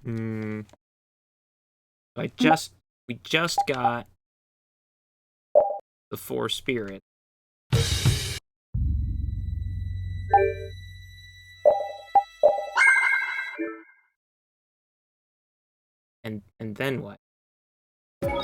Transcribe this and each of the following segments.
Hmm. We just got the four spirits. And then what? Hmm.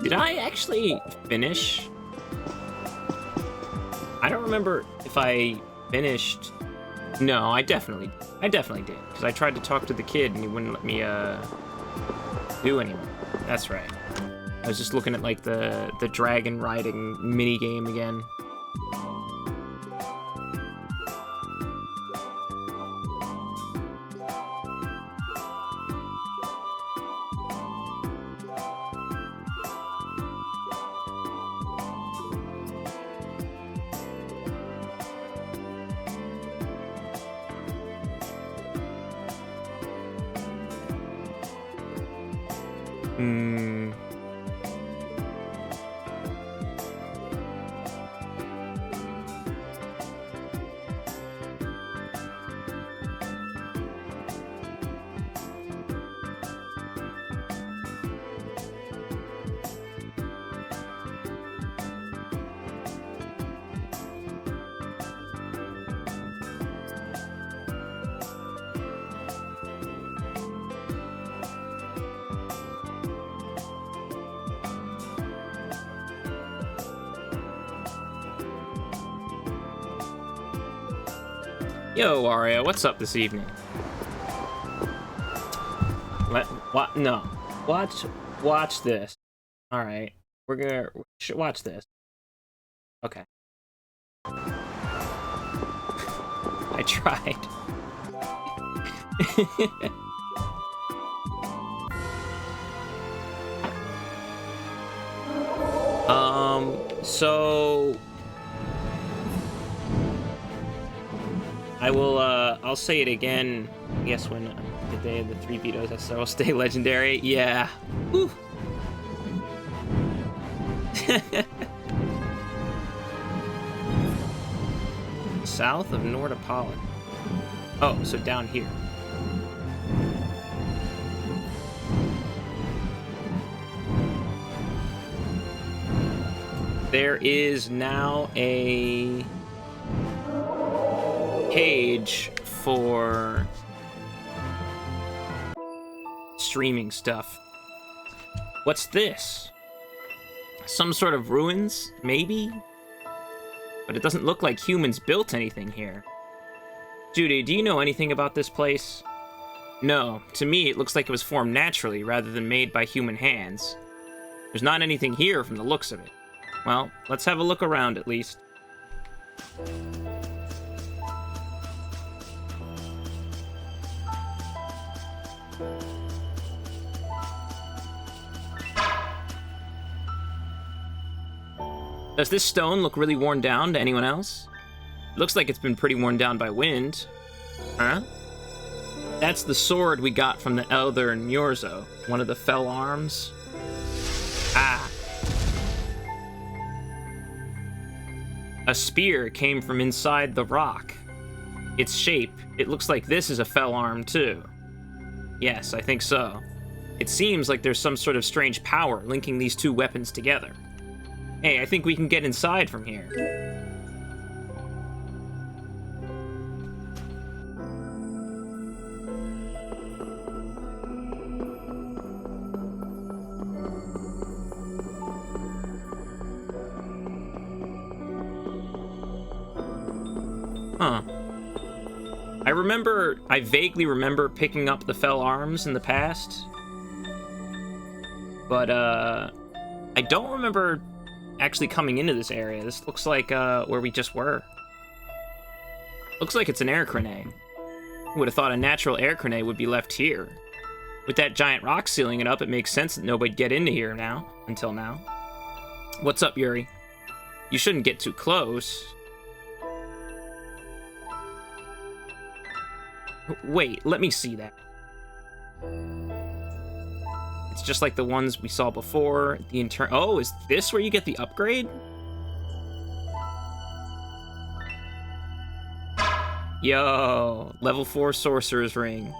Did I actually finish? I don't remember if I finished. No, I definitely did. Because I tried to talk to the kid and he wouldn't let me, do anything. That's right. I was just looking at, like, the dragon riding mini game again. Hmm. Yo, Aria, what's up this evening? What? No. Watch this. All right, should watch this. Okay. I tried. So I will, I'll say it again, I guess when the day of the 3 vetoes, I will stay legendary. Yeah. Whew. South of Nordopolis. Oh, so down here. There is now a page for streaming stuff. What's this? Some sort of ruins, maybe? But it doesn't look like humans built anything here. Judy, do you know anything about this place? No, to me it looks like it was formed naturally rather than made by human hands. There's not anything here from the looks of it. Well, let's have a look around at least. Does this stone look really worn down to anyone else? Looks like it's been pretty worn down by wind. Huh? That's the sword we got from the Elder Njorzo, one of the fell arms. Ah. A spear came from inside the rock. Its shape, it looks like this is a fell arm too. Yes, I think so. It seems like there's some sort of strange power linking these two weapons together. Hey, I think we can get inside from here. Huh. I vaguely remember picking up the fell arms in the past. But, I don't remember actually coming into this area. This looks like, where we just were. Looks like it's an air grenade. Who would have thought a natural air grenade would be left here? With that giant rock sealing it up, it makes sense that nobody'd get into here until now. What's up, Yuri? You shouldn't get too close. Wait, let me see that. It's just like the ones we saw before. Oh, is this where you get the upgrade? Yo, level 4 sorcerer's ring.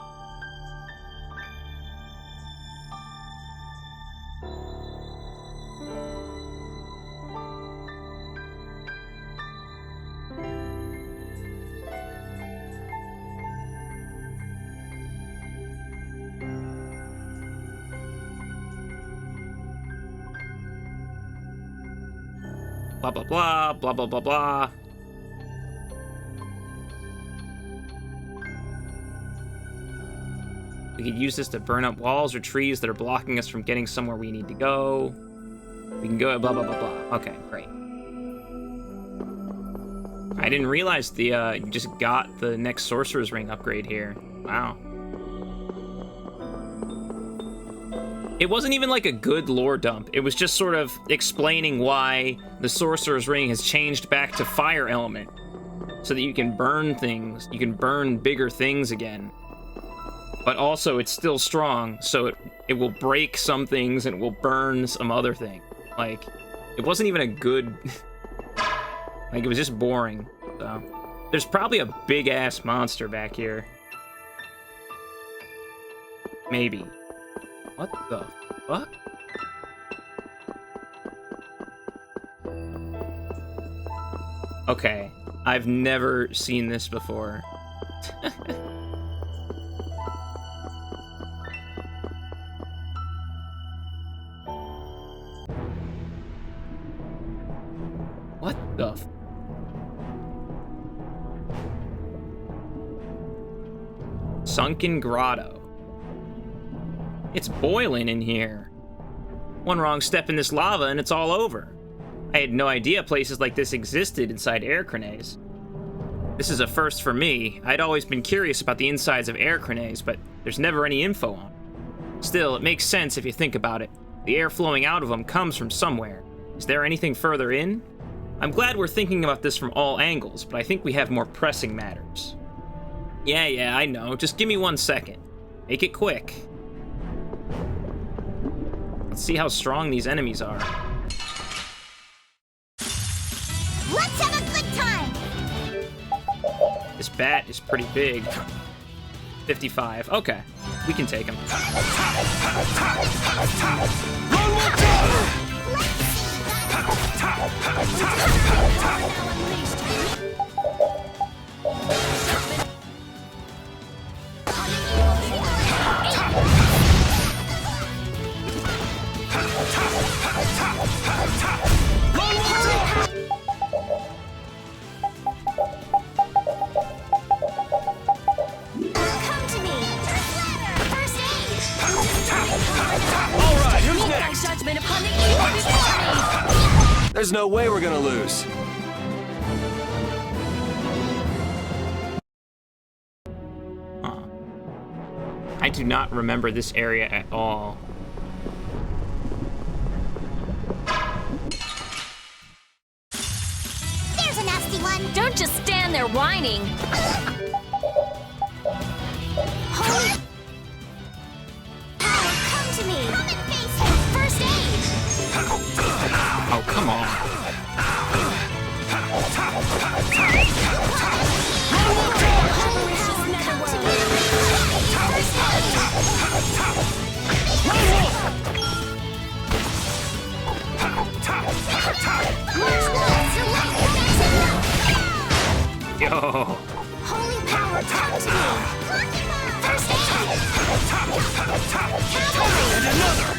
Blah, blah, blah, blah, blah, blah, blah. We could use this to burn up walls or trees that are blocking us from getting somewhere we need to go. We can go blah, blah, blah, blah. Okay, great. I didn't realize you just got the next sorcerer's ring upgrade here. Wow. It wasn't even like a good lore dump. It was just sort of explaining why the sorcerer's ring has changed back to fire element. So that you can burn things. You can burn bigger things again. But also it's still strong, so it will break some things and it will burn some other things. Like, it wasn't even a good... like, it was just boring. So, there's probably a big-ass monster back here. Maybe. What the fuck? Okay, I've never seen this before. What the f... Sunken Grotto. It's boiling in here. One wrong step in this lava and it's all over. I had no idea places like this existed inside air grenades. This is a first for me. I'd always been curious about the insides of air grenades, but there's never any info on them. Still, it makes sense if you think about it. The air flowing out of them comes from somewhere. Is there anything further in? I'm glad we're thinking about this from all angles, but I think we have more pressing matters. Yeah, I know. Just give me 1 second. Make it quick. Let's see how strong these enemies are. Let's have a good time! This bat is pretty big. 55. Okay. We can take him. There's no way we're gonna lose. Huh. I do not remember this area at all. There's a nasty one! Don't just stand there whining! Holy power, come to me! Come and face it! First aid! Oh, come on. Yo. Holy power, come to me! First aid! And another!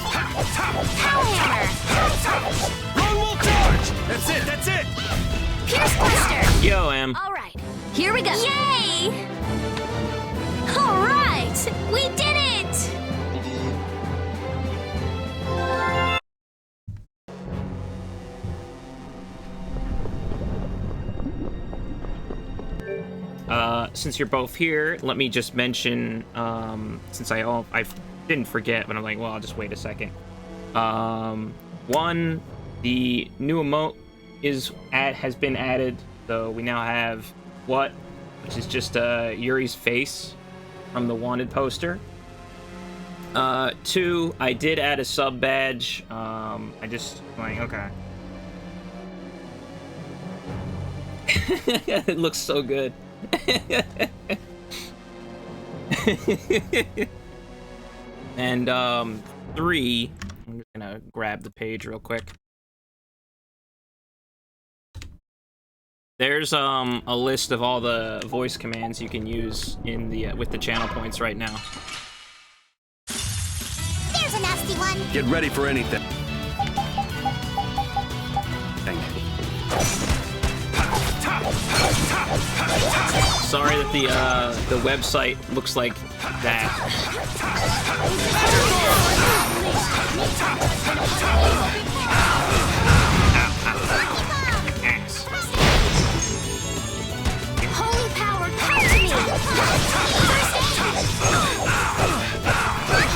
Power hammer! Lone Wolf charge! That's it! Pierce Buster! am. All right, here we go. Yay! All right, we did it! Since you're both here, let me just mention, since I didn't forget, but I'm like, well, I'll just wait a second. One, the new emote has been added, so we now have what, which is just Yuri's face from the wanted poster. Two, I did add a sub badge. I just like, okay. It looks so good. And three, I'm just gonna grab the page real quick. There's a list of all the voice commands you can use in the with the channel points right now. There's a nasty one. Get ready for anything. Sorry that the website looks like that. Ass. Holy power, come to me.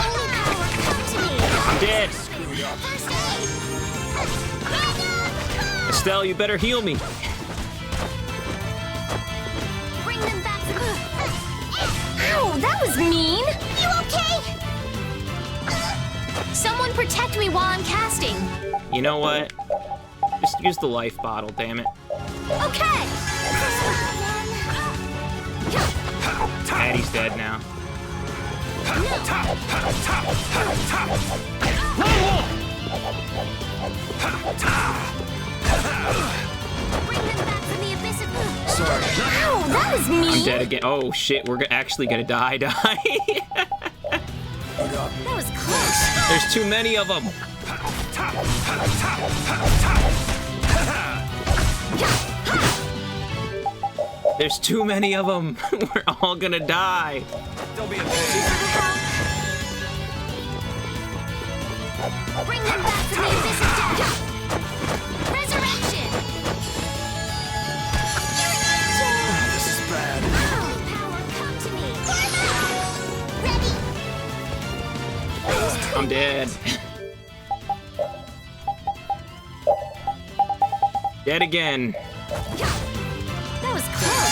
Holy power, come to me. I'm dead. First aid. Estelle, you better heal me. Bring them back to me. Ow, that was mean! You okay? Someone protect me while I'm casting. You know what? Just use the life bottle, damn it. Okay! Addie's dead now. Bring them back from the abyss of Sorry. Ow, that was I'm mean! dead again. Oh shit, we're actually gonna die. That was close. There's too many of them. There's too many of them. We're all gonna die. Don't be a bitch. Bring them back from the abyss of death. Resurrection. This is bad. Holy power, come to me. Ready. I'm dead. Dead again. That was close.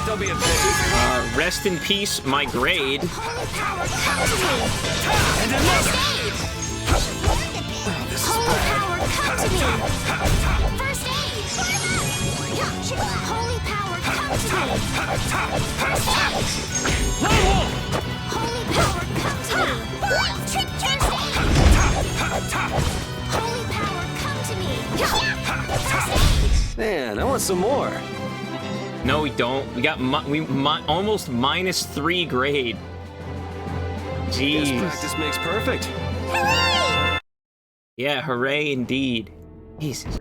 Don't be a bitch. Rest in peace, my grade. Holy power, come to me. And another. Holy power, come to me. First aid. Holy power, come to me. First aid. Holy power, come to me. Trick, trick. Holy power, come to me. First aid. Man, I want some more. No, we don't. We got almost -3 grade. Guess Jeez. practice makes perfect. Hooray! Yeah, hooray indeed. Jesus.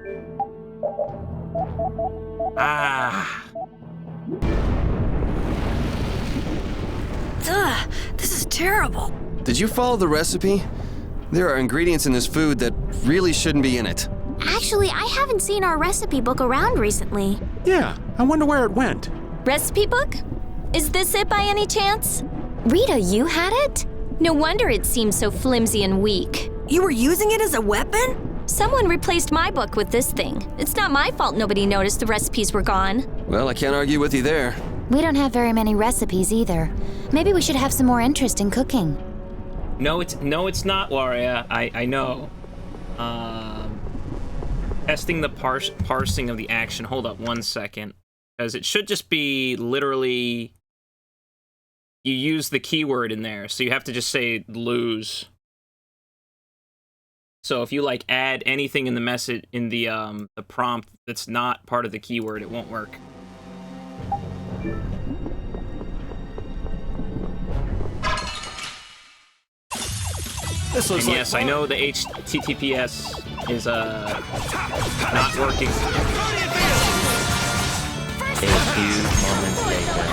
Ah. Ugh, this is terrible. Did you follow the recipe? There are ingredients in this food that really shouldn't be in it. Actually, I haven't seen our recipe book around recently. Yeah, I wonder where it went. Recipe book? Is this it by any chance? Rita, you had it? No wonder it seemed so flimsy and weak. You were using it as a weapon? Someone replaced my book with this thing. It's not my fault nobody noticed the recipes were gone. Well, I can't argue with you there. We don't have very many recipes either. Maybe we should have some more interest in cooking. No, it's not, Waria. I know. Testing the parsing of the action. Hold up 1 second. Because it should just be literally... You use the keyword in there, so you have to just say lose. So if you like add anything in the message in the prompt that's not part of the keyword, it won't work. This looks And yes, I know the HTTPS is not working. A few moments later.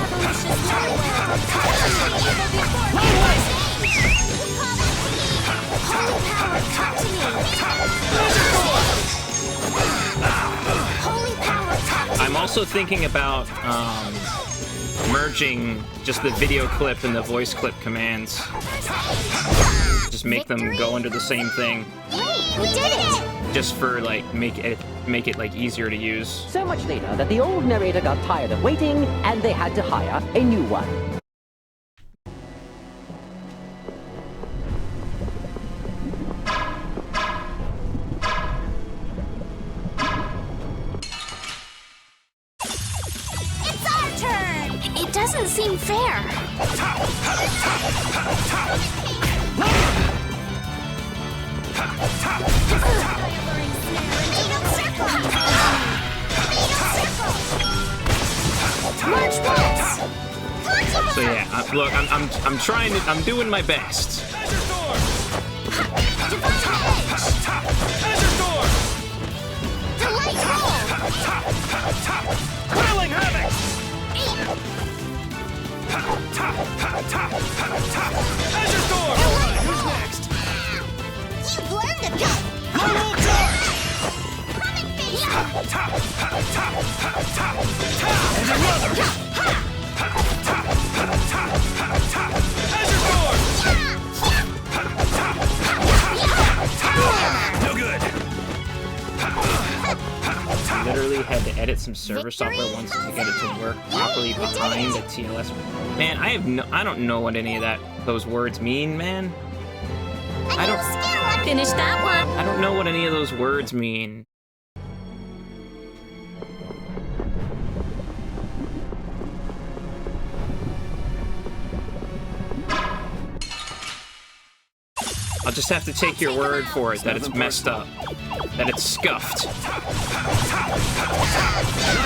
I'm also thinking about merging just the video clip and the voice clip commands. Just make them go under the same thing. We did it! Just for like make it like easier to use. So much later that the old narrator got tired of waiting, and they had to hire a new one. It's our turn! It doesn't seem fair. March once! So yeah, look, I'm trying to, I'm doing my best. Delayed roll! Whirling havoc! Azure Storm! Who's next? You've learned a bit! Roll charge! Coming face! And another! Azure Storm! No good! I literally had to edit some server software once to get it to work properly behind the TLS. Man, I don't know what any of those words mean, man. I don't Finish that one. I don't know what any of those words mean. I'll just have to take your word for it that it's messed up. That it's scuffed. Not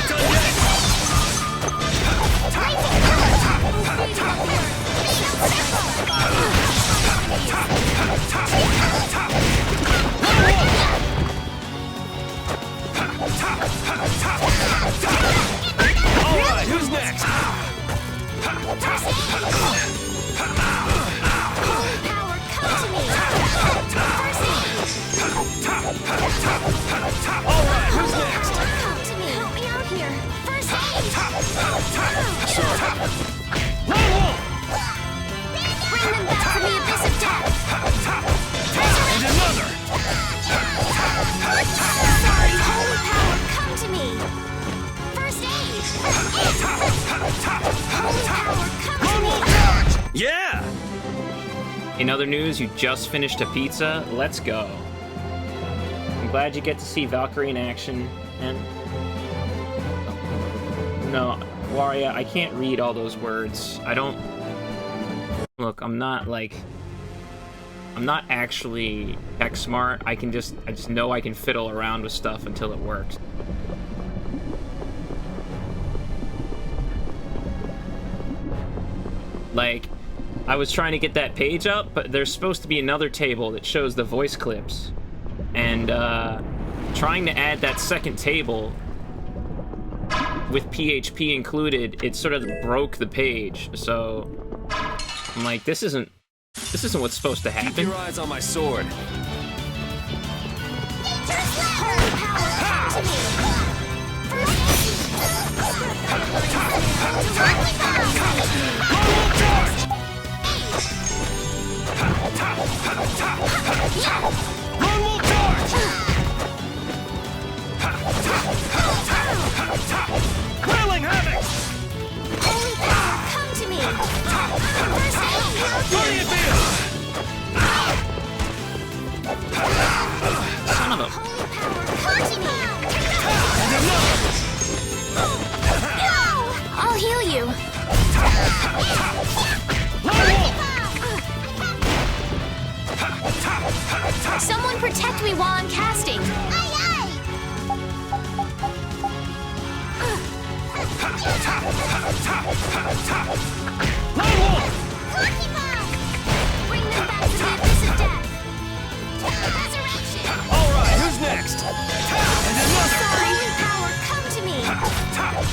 done yet! Alright, who's next? Holy power, come to me! Alright, who's next? Come to me! Help me out here! First aid! Lone Wolf! Bring them back from the abyss of death! And another! Sorry, holy power, come to me! First aid! Holy power, come to me! Yeah! In other news, you just finished a pizza. Let's go. I'm glad you get to see Valkyrie in action. And no, Waria, I can't read all those words. I don't. Look, I'm not actually tech smart. I just know I can fiddle around with stuff until it works. Like, I was trying to get that page up, but there's supposed to be another table that shows the voice clips. And trying to add that second table with PHP included, it sort of broke the page. So I'm like, this isn't what's supposed to Keep happen. your eyes on my sword. Holy power, come to me! Lone Wolf charge! Whirling havoc! Holy power, come to me! First aid! Guardian Field! Son of a... Holy power, come to me! And another! No! I'll heal you. Lone Wolf! Someone protect me while I'm casting. Aye, aye! Lone Wolf! Lucky Bomb! Bring them back to the abyss of death! next? Holy power, come to me!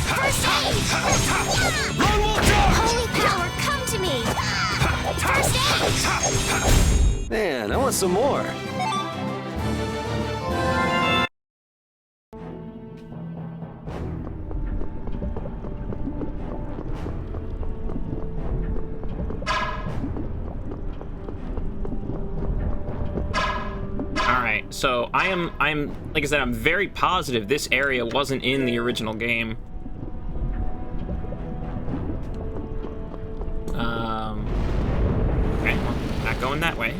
First aid! Lone Wolf charge! Holy power, come to me! First aid! Man, I want some more. Alright, so I'm like I said, I'm very positive this area wasn't in the original game. Okay, well, not going that way.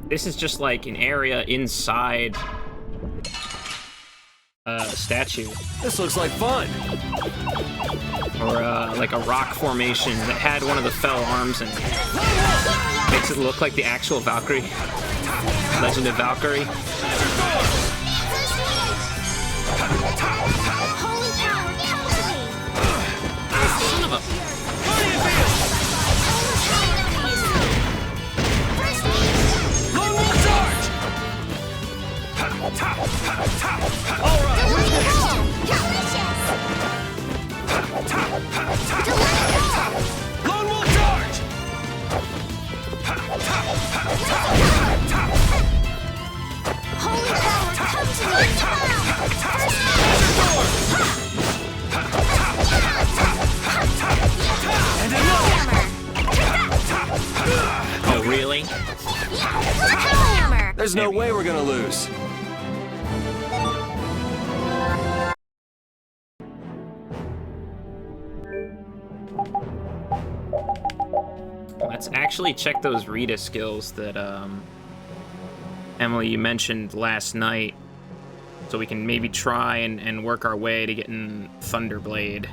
This is just like an area inside a statue. This looks like fun. Or like a rock formation that had one of the fell arms in it. Makes it look like the actual Valkyrie. Legend of Valkyrie. Holy power, come to me! Son of a... First aid! Lone Wolf charge! All right, who's next? Lone Wolf charge! Holy power, come to me! And another! Oh, really? Hammer! There's no way we're gonna lose. Let's actually check those Rita skills that, Emily, you mentioned last night. So we can maybe try and work our way to getting Thunderblade.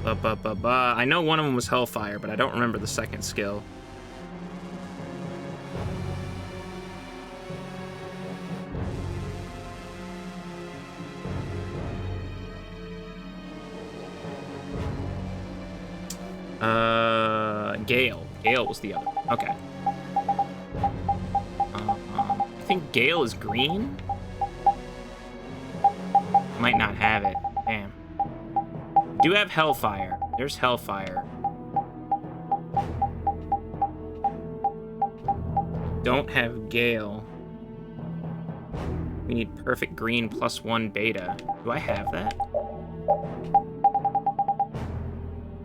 I know one of them was Hellfire, but I don't remember the second skill. Gale. Gale was the other. Okay. I think Gale is green? Might not have it. Damn. Do have Hellfire. There's Hellfire. Don't have Gale. We need perfect green +1 beta. Do I have that?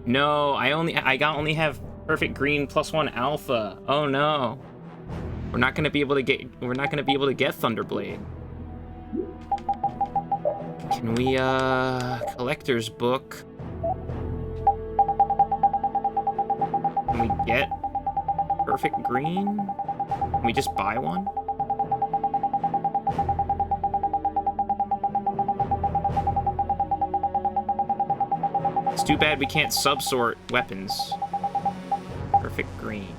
No, I only have perfect green +1 alpha. Oh no. We're not gonna be able to get Thunderblade. Can we collector's book? Can we get perfect green? Can we just buy one? It's too bad we can't subsort weapons. Perfect green.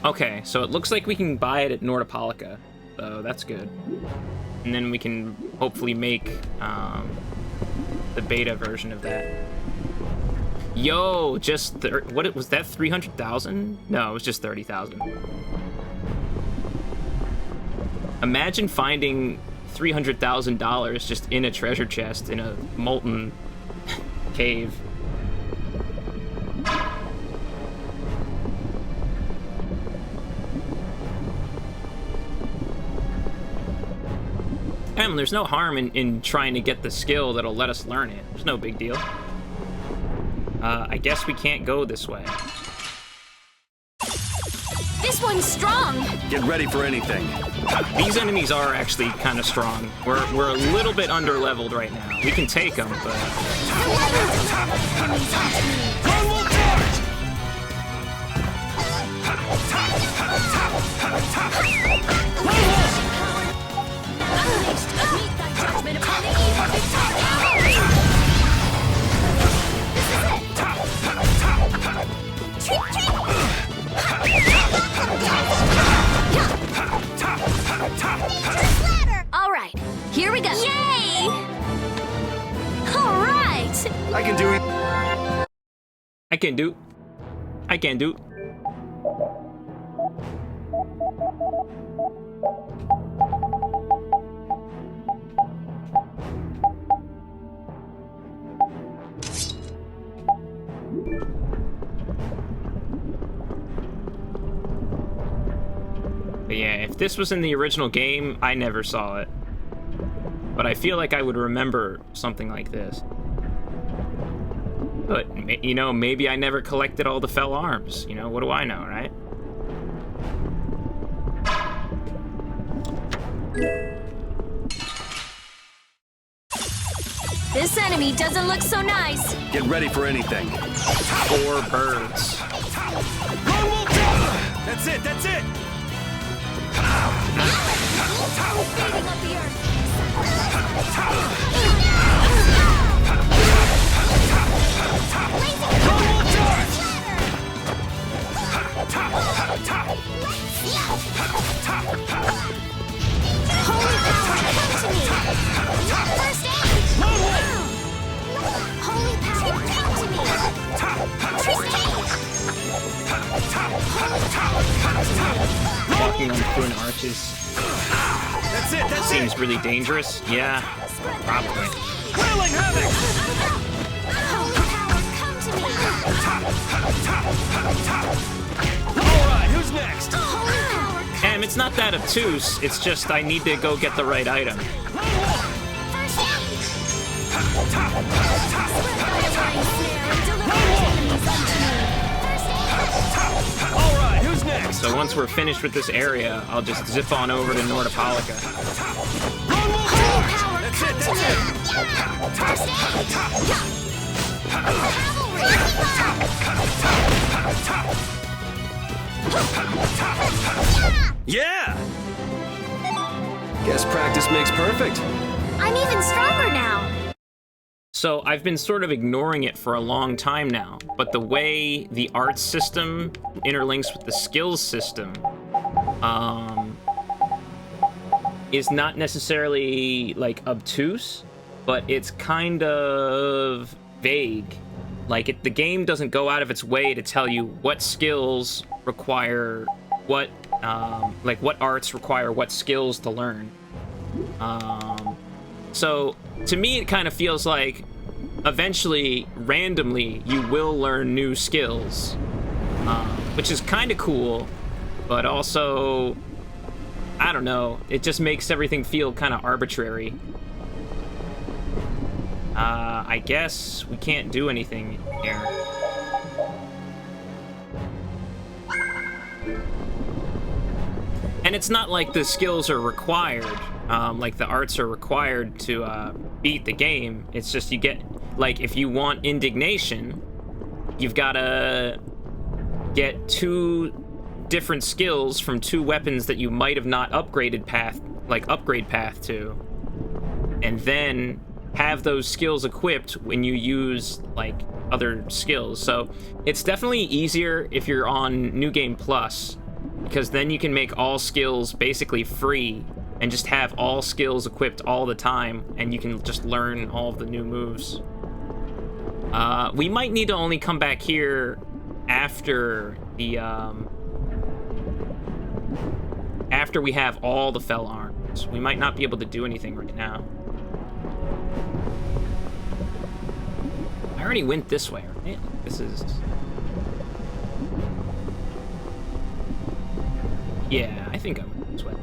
Okay, so it looks like we can buy it at Nordopolica, so that's good. And then we can hopefully make the beta version of that. Yo, just what was that? 300,000? No, it was just 30,000. Imagine finding $300,000 just in a treasure chest in a molten cave. And there's no harm in trying to get the skill that'll let us learn it. There's no big deal. I guess we can't go this way. This one's strong. Get ready for anything. These enemies are actually kind of strong. We're a little bit under-leveled right now. We can take them, but... Lone Wolf charge! Meet thy judgment upon the eve of victory! Trick, trick! we go! Yay! All right! I can do it. I can do. I can do. But yeah, if this was in the original game, I never saw it. But I feel like I would remember something like this. But, you know, maybe I never collected all the fell arms. You know, what do I know, right? This enemy doesn't look so nice. Get ready for anything. 4 birds. Lone wolf charge! That's it, that's it! Lone wolf charge! Holy power, come to me! First aid! Lone wolf! Holy power, come to me! First aid! Holy power, come to me! Walking on twin arches That's it, that's seems it! really dangerous. Yeah, probably. Wailing havoc! Holy power, come to me! Alright, who's next? Holy power, come It's not that obtuse. It's just I need to go get the right item. First aid! Spread thy divine snare and deliver enemies unto me! First aid! Alright, who's next? So once we're finished with this area, I'll just zip on over to Nordopolica. Lone wolf Holy charge! power, That's come it, to that's me! it! First aid! Cavalry! Yeah! Guess practice makes perfect. I'm even stronger now! So I've been sort of ignoring it for a long time now, but the way the arts system interlinks with the skills system is not necessarily like obtuse, but it's kind of vague. Like the game doesn't go out of its way to tell you what skills require what, like what arts require what skills to learn. So to me, it kind of feels like eventually, randomly, you will learn new skills, which is kind of cool, but also, I don't know, it just makes everything feel kind of arbitrary. I guess we can't do anything here. And it's not like the skills are required, like the arts are required to beat the game. It's just you get, like, if you want indignation, you've got to get 2 different skills from 2 weapons that you might have not upgraded path, like upgrade path to, and then have those skills equipped when you use like other skills. So it's definitely easier if you're on New Game Plus, because then you can make all skills basically free and just have all skills equipped all the time, and you can just learn all of the new moves. We might need to only come back here after the after we have all the fell arms. We might not be able to do anything right now. I already went this way, right? This is... Yeah, I think I went this way.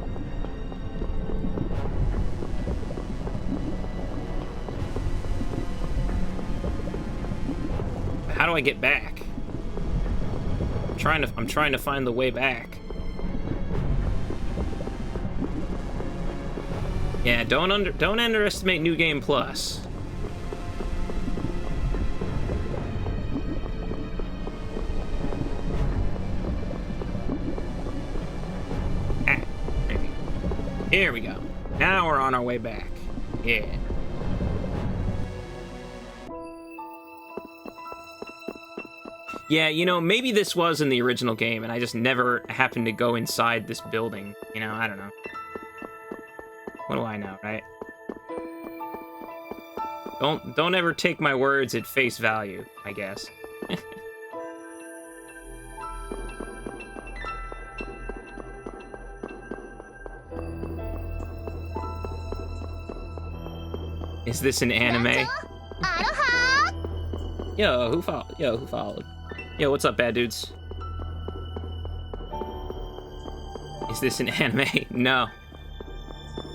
How do I get back? I'm trying to find the way back. Yeah, don't underestimate New Game Plus. Here we go. Now we're on our way back. Yeah. Yeah, you know, maybe this was in the original game and I just never happened to go inside this building. You know, I don't know. What do I know, right? don't ever take my words at face value, I guess. Is this an anime? Yo, who followed? Yo, what's up, bad dudes? Is this an anime? No.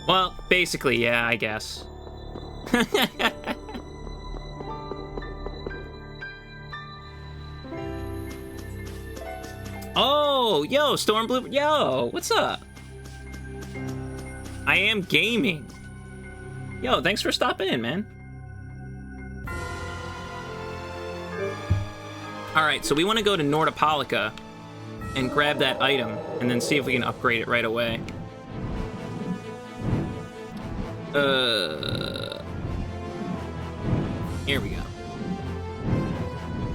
Well, basically, yeah, I guess. Oh, yo, Stormblue, yo, what's up? I am gaming. Yo, thanks for stopping in, man. Alright, so we want to go to Nordopolica and grab that item, and then see if we can upgrade it right away. Here we go.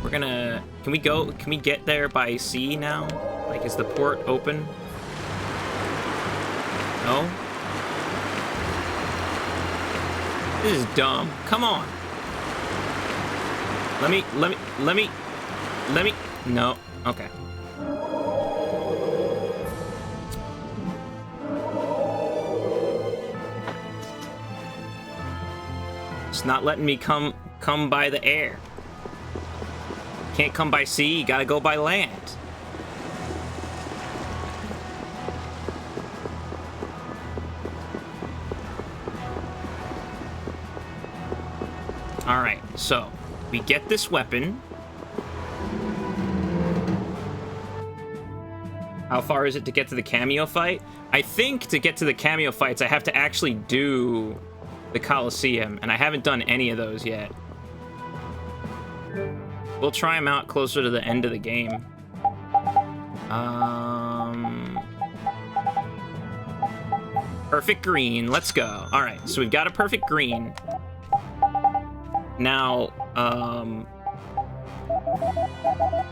We're gonna... Can we get there by sea now? Like, is the port open? No? This is dumb. Come on. Let me... No. Okay. It's not letting me come by the air. Can't come by sea, you gotta go by land. Alright, so we get this weapon. How far is it to get to the cameo fight? I think to get to the cameo fights, I have to actually do the Colosseum, and I haven't done any of those yet. We'll try them out closer to the end of the game. Perfect green, let's go. All right, so we've got a perfect green. Now,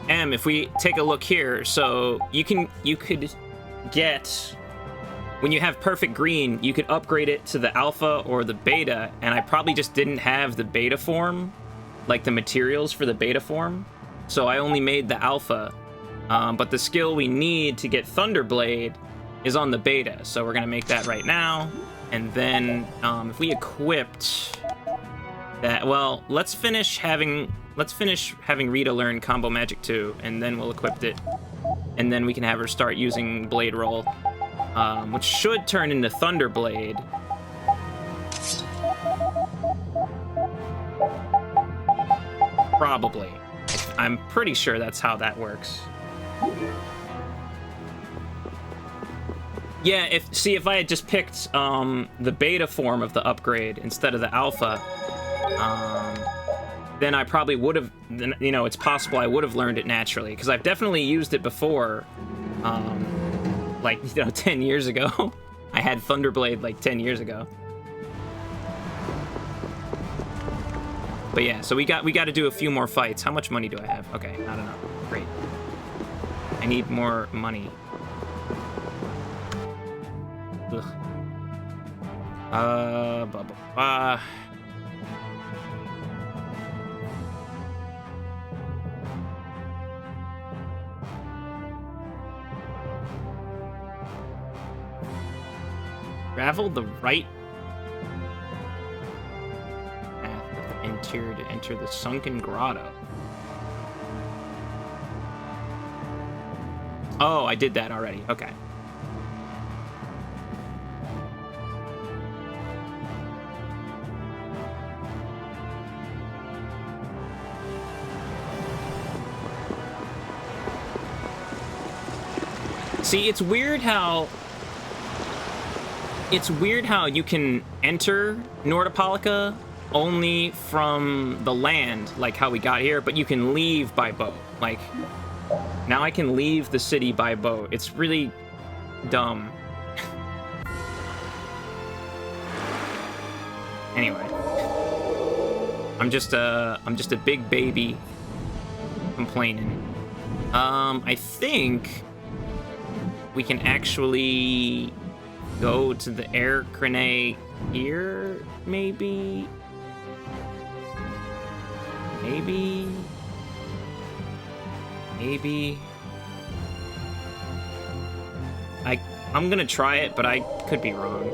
if we take a look here, so you could get, when you have perfect green, you could upgrade it to the alpha or the beta, and I probably just didn't have the beta form, like the materials for the beta form, so I only made the alpha, but the skill we need to get Thunderblade is on the beta, so we're gonna make that right now, and then if we equipped that, well, let's finish having Rita learn Combo Magic 2, and then we'll equip it, and then we can have her start using Blade Roll, which should turn into Thunderblade. Probably. I'm pretty sure that's how that works. Yeah, if I had just picked the beta form of the upgrade instead of the alpha, then I probably would have, you know, it's possible I would have learned it naturally, because I've definitely used it before, like, you know, 10 years ago. I had Thunderblade like 10 years ago. But yeah, so we got to do a few more fights. How much money do I have? Okay, not enough. Great. I need more money. Ugh. Blah, blah, blah. Travel the right path of the interior to enter the sunken grotto. Oh, I did that already. Okay. See, it's weird how you can enter Nordopolica only from the land, like how we got here, but you can leave by boat. Like, now I can leave the city by boat. It's really dumb. Anyway. I'm just a big baby complaining. I think we can actually go to the air crane here, maybe? Maybe... I'm gonna try it, but I could be wrong.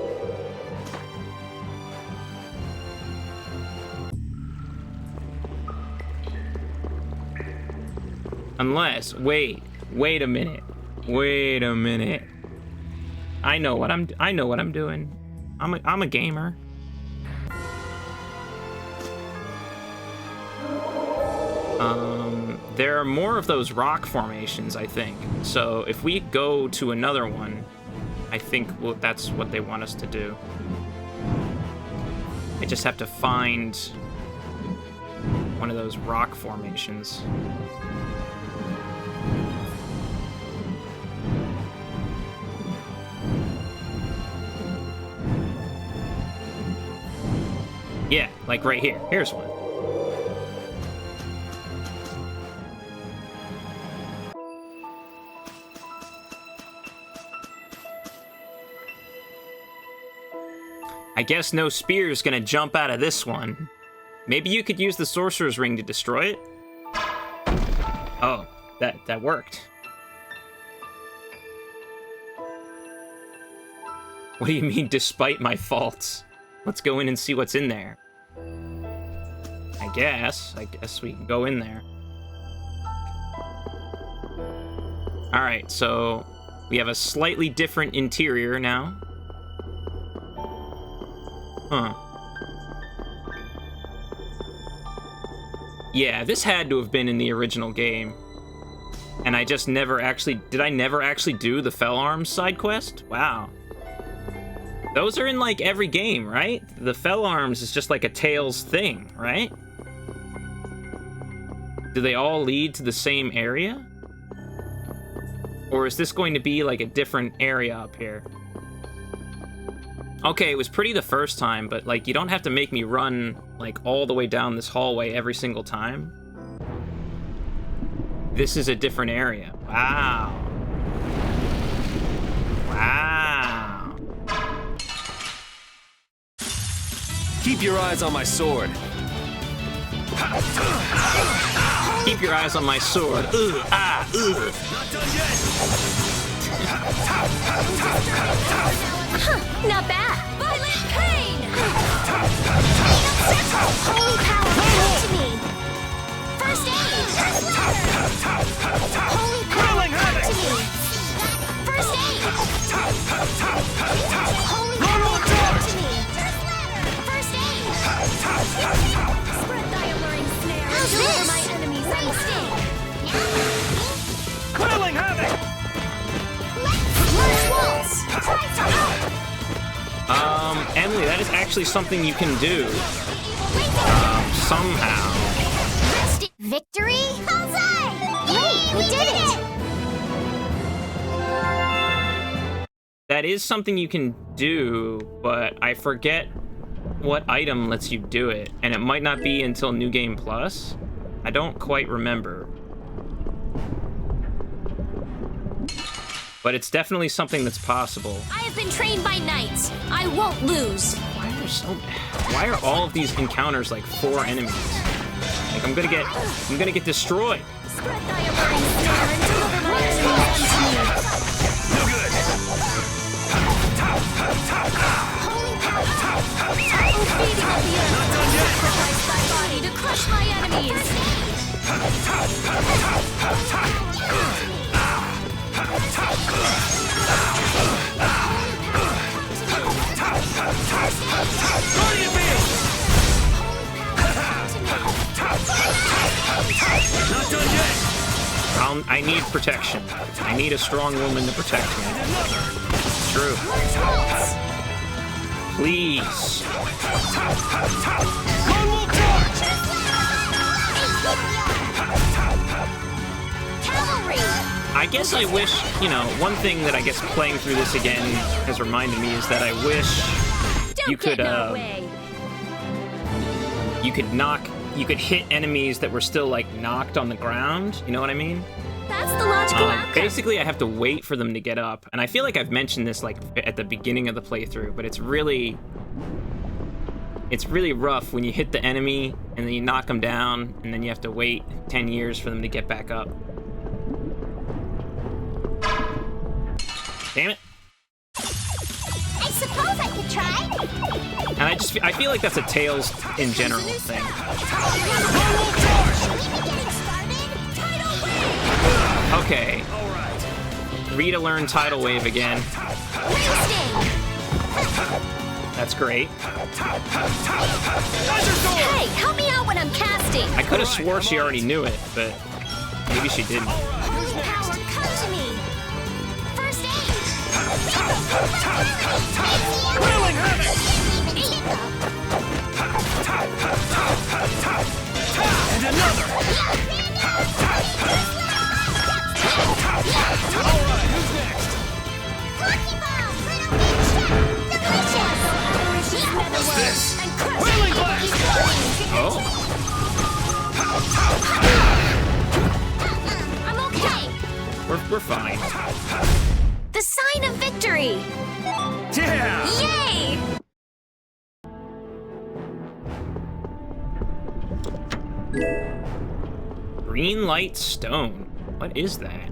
Unless, wait a minute. I know what I'm doing. I'm a gamer. There are more of those rock formations, I think. So if we go to another one, I think that's what they want us to do. I just have to find one of those rock formations. Yeah, like right here. Here's one. I guess no spear's gonna jump out of this one. Maybe you could use the sorcerer's ring to destroy it? Oh, that worked. What do you mean, despite my faults? Let's go in and see what's in there. I guess we can go in there. Alright, so we have a slightly different interior now. Huh. Yeah, this had to have been in the original game. And I just never actually... Did I never actually do the Fell Arms side quest? Wow. Those are in, like, every game, right? The Fell Arms is just like a Tails thing, right? Do they all lead to the same area? Or is this going to be, like, a different area up here? Okay, it was pretty the first time, but, like, you don't have to make me run, like, all the way down this hallway every single time. This is a different area. Wow. Wow. Keep your eyes on my sword. Keep your eyes on my sword. Ugh, ah, ugh. Not done yet. Not bad. Violent pain! Holy power, come to me! First aid! Holy power, come to me! First aid! Holy power, come to me! First aid! Spread thy alluring snare and deliver my enemies unsting! Quelling havoc! Large walls! Emily, that is actually something you can do. Somehow. Victory? Bullseye! Great, we did it! That is something you can do, but I forget what item lets you do it, and it might not be until New Game Plus. I don't quite remember. But it's definitely something that's possible. I have been trained by knights. I won't lose. Why are all of these encounters like 4 enemies? Like I'm gonna get destroyed. Spread thy alluring snare and deliver my enemies unto me. No good. Holy power! Obedient of the earth, sacrifice thy body to crush my enemies. Guardian beam! Not done yet. I need protection. I need a strong woman to protect me. It's true. Please. Lone wolf charge! Cavalry! I guess I wish, you know, one thing that I guess playing through this again has reminded me is that I wish you could, you could hit enemies that were still, like, knocked on the ground. You know what I mean? That's the logical outcome. Basically, I have to wait for them to get up. And I feel like I've mentioned this, like, at the beginning of the playthrough, but it's really... It's really rough when you hit the enemy and then you knock them down and then you have to wait 10 years for them to get back up. Damn it. I suppose I could try. And I feel like that's a Tails in general thing. Okay. Rita learned Tidal Wave again. That's great. Hey, help me out when I'm casting! I could have swore she already knew it, but maybe she didn't. Holy power, come to me. First aid. Whirling havoc! And another! Alright, who's next? What's this? Whirling blast! Oh. I'm okay! We're fine. The sign of victory! Yeah! Yay! Green light stone. What is that?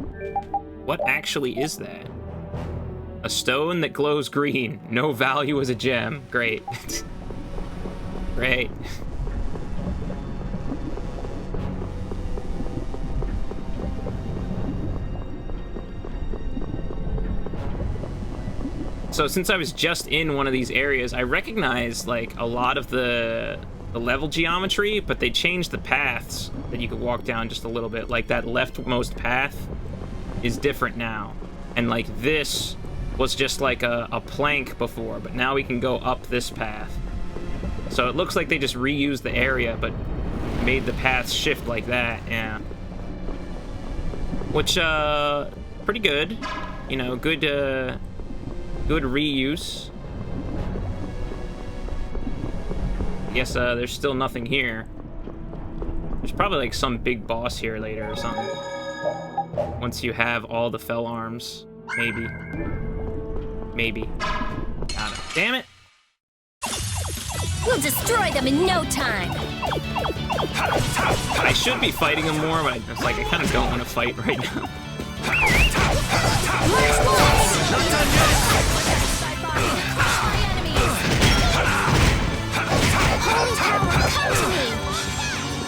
What actually is that? A stone that glows green. No value as a gem. Great. Great. So since I was just in one of these areas, I recognized like a lot of the level geometry, but they changed the paths that you could walk down just a little bit. Like that leftmost path is different now. And like this was just like a plank before, but now we can go up this path. So it looks like they just reused the area, but made the paths shift like that, yeah. Which, pretty good. You know, good reuse. I guess, there's still nothing here. There's probably like some big boss here later or something. Once you have all the fell arms, maybe. Maybe. Got it. Damn it! We'll destroy them in no time! I should be fighting them more, but it's like I kind of don't want to fight right now. Not done yet! Holy power, come to me.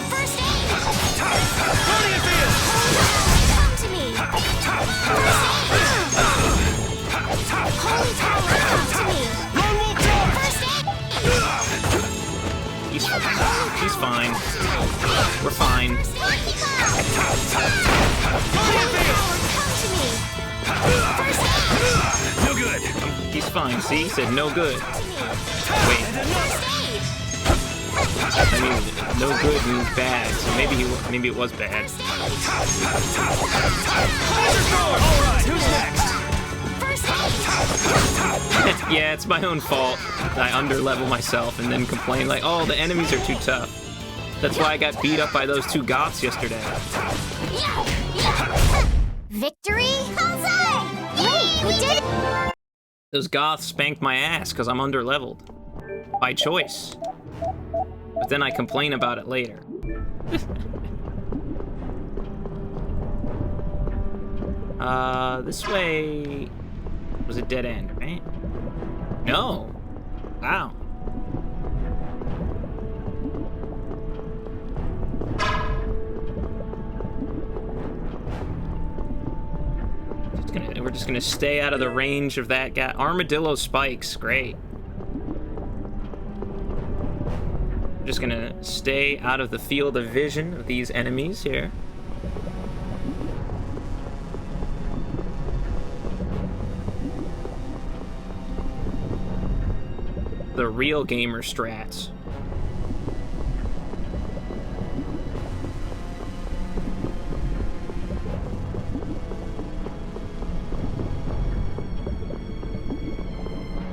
First aid. Plenty of field! Come to me. Holy power, come to me. Lone Wolf Charge! First aid. He's fine. We're fine. Plenty of field! Come to me. First aid. No good! He's fine. See? He said no good. Wait. I mean, no good means bad, so maybe it was bad. Alright, who's next? Yeah, it's my own fault. I underlevel myself and then complain like, oh, the enemies are too tough. That's why I got beat up by those two goths yesterday. Victory? Huzzah! Wait, we did it! Those goths spanked my ass because I'm underleveled. By choice. But then I complain about it later. This way was a dead end, right? No. Wow. We're just gonna stay out of the range of that guy. Armadillo spikes, great. We're just gonna stay out of the field of vision of these enemies here. The real gamer strats.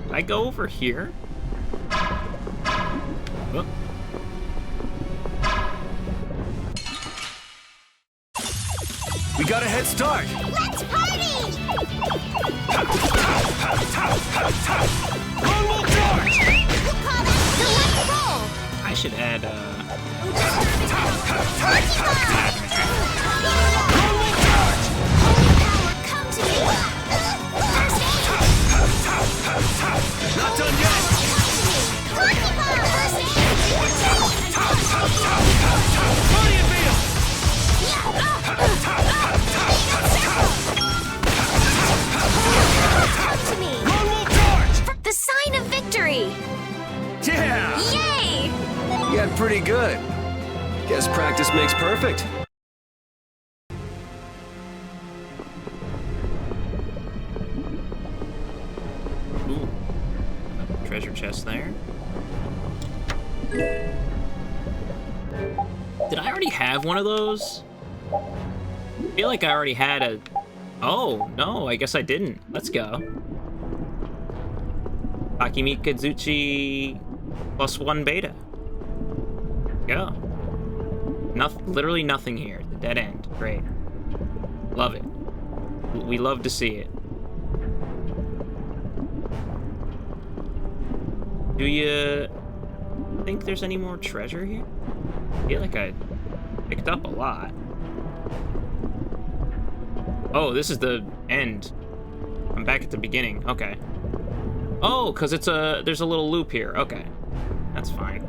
Did I go over here? Oh. We got a head start! Let's party! Lone Wolf Charge! We'll call that the light roll! should add, Come to me! First aid! Not done yet! First aid! Guardian beam! Come to me! Lone wolf charge! The sign of victory! Yeah! Yay! You got pretty good. Guess practice makes perfect. ooh, treasure chest there. Did I already have one of those? I feel like I already had a... Oh, no, I guess I didn't. Let's go. Akimi Kazuchi +1 beta. Go. Literally nothing here. The dead end. Great. Love it. We love to see it. Do you think there's any more treasure here? I feel like I picked up a lot. Oh, this is the end. I'm back at the beginning. Okay. Oh, because there's a little loop here. Okay. That's fine.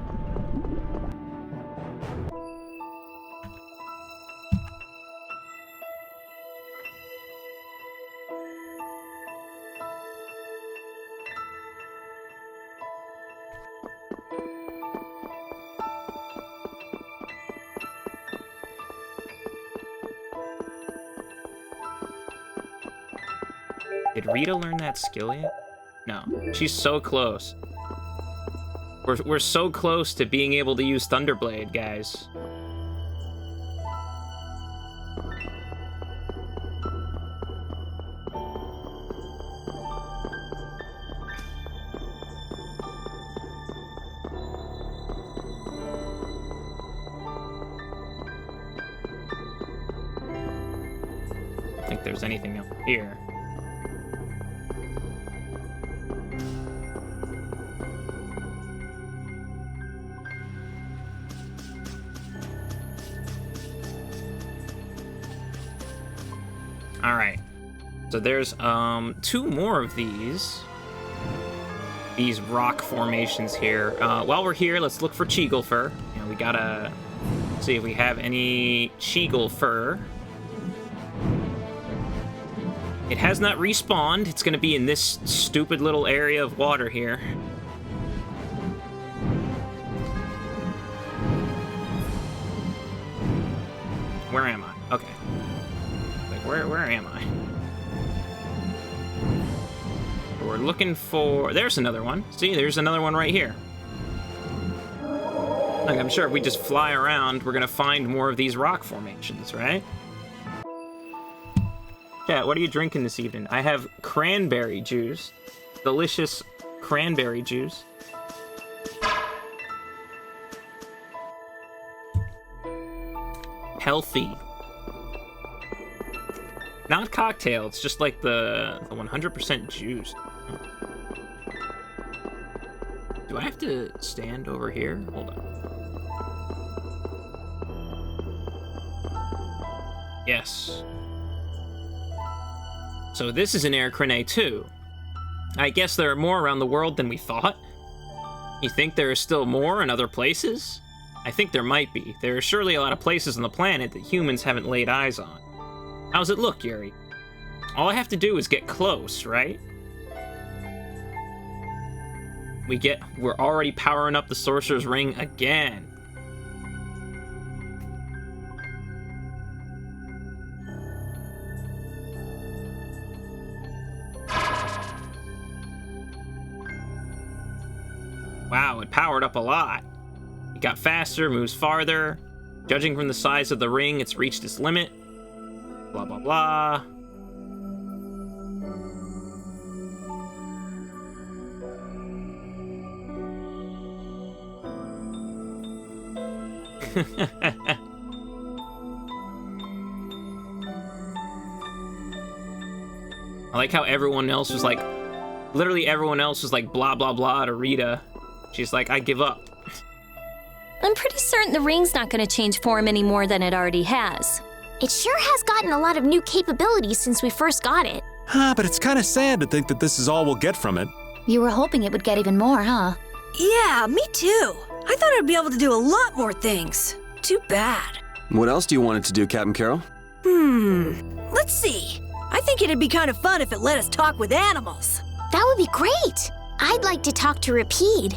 Did Rita learn that skill yet? No. She's so close. We're so close to being able to use Thunderblade, guys. I don't think there's anything up here. Alright, so there's 2 more of these rock formations here. While we're here, let's look for Cheagle fur. And we gotta see if we have any Cheagle fur. It has not respawned. It's gonna be in this stupid little area of water here. Where am I? Okay. Where am I? We're looking for... There's another one. See, there's another one right here. Like, I'm sure if we just fly around, we're gonna find more of these rock formations, right? Chat, what are you drinking this evening? I have cranberry juice. Delicious cranberry juice. Healthy. Not cocktail, it's just like the 100% juice. Do I have to stand over here? Hold on. Yes. So this is an air grenade too. I guess there are more around the world than we thought. You think there are still more in other places? I think there might be. There are surely a lot of places on the planet that humans haven't laid eyes on. How's it look, Yuri? All I have to do is get close, right? We're already powering up the Sorcerer's Ring again. Wow, it powered up a lot. It got faster, moves farther. Judging from the size of the ring, it's reached its limit. Blah, blah, blah. I like how everyone else was like, literally everyone else was like blah, blah, blah to Rita. She's like, I give up. I'm pretty certain the ring's not gonna change form any more than it already has. It sure has gotten a lot of new capabilities since we first got it. But it's kind of sad to think that this is all we'll get from it. You were hoping it would get even more, huh? Yeah, me too. I thought I'd be able to do a lot more things. Too bad. What else do you want it to do, Captain Carroll? Let's see. I think it'd be kind of fun if it let us talk with animals. That would be great. I'd like to talk to Rapide.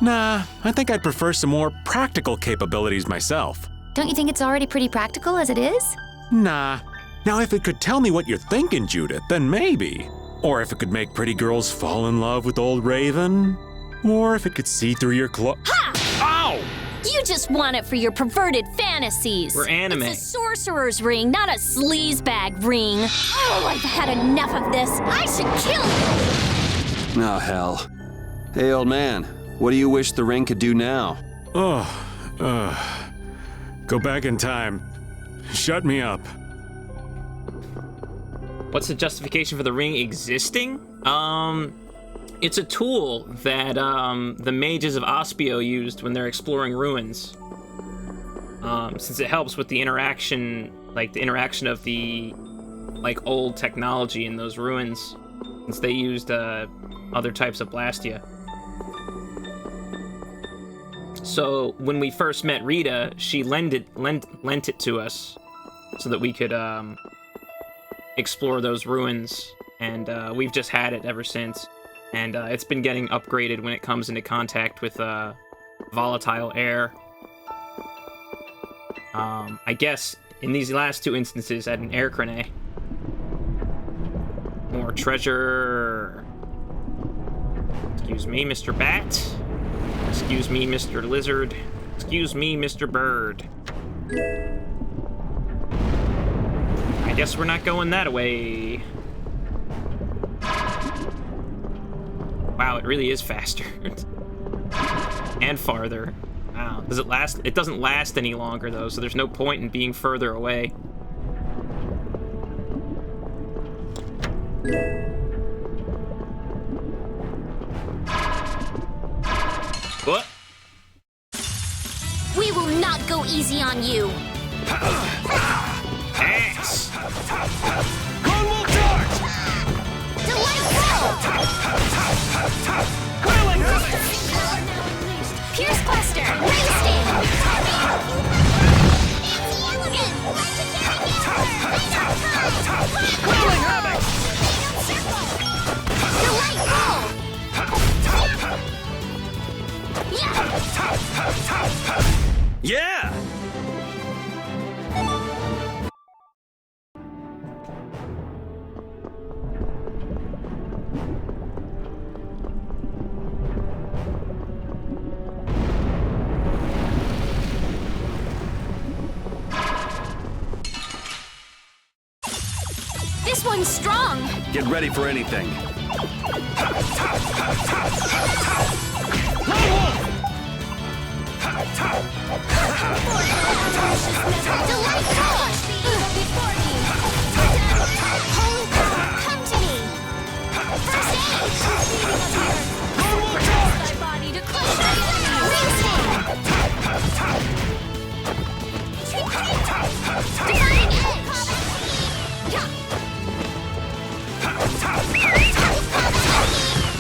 Nah, I think I'd prefer some more practical capabilities myself. Don't you think it's already pretty practical as it is? Nah. Now, if it could tell me what you're thinking, Judith, then maybe. Or if it could make pretty girls fall in love with old Raven. Or if it could see through your Ow! You just want it for your perverted fantasies. We're anime. It's a sorcerer's ring, not a sleazebag ring. Oh, I've had enough of this. I should kill you. Oh, hell. Hey, old man, what do you wish the ring could do now? Go back in time. Shut me up. What's the justification for the ring existing? It's a tool that the mages of Ospio used when they're exploring ruins. Since it helps with the interaction, of the old technology in those ruins, since they used other types of Blastia. So when we first met Rita, she lent it to us so that we could explore those ruins, and we've just had it ever since. And it's been getting upgraded when it comes into contact with volatile air. I guess in these last two instances, at an air grenade. More treasure. Excuse me, Mr. Bat. Excuse me, Mr. Lizard. Excuse me, Mr. Bird. I guess we're not going that way. Wow, it really is faster. And farther. Wow. Does it last? It doesn't last any longer, though, so there's no point in being further away. What? We will not go easy on you. Ass! Gunwale dart! Delightful! Wailing havoc! Pierce Cluster! Wasting! Anti-elegant! Wailing havoc! Delightful! Yeah! This one's strong! Get ready for anything. Come to me! First aid! Thy body to crush thy Divine edge!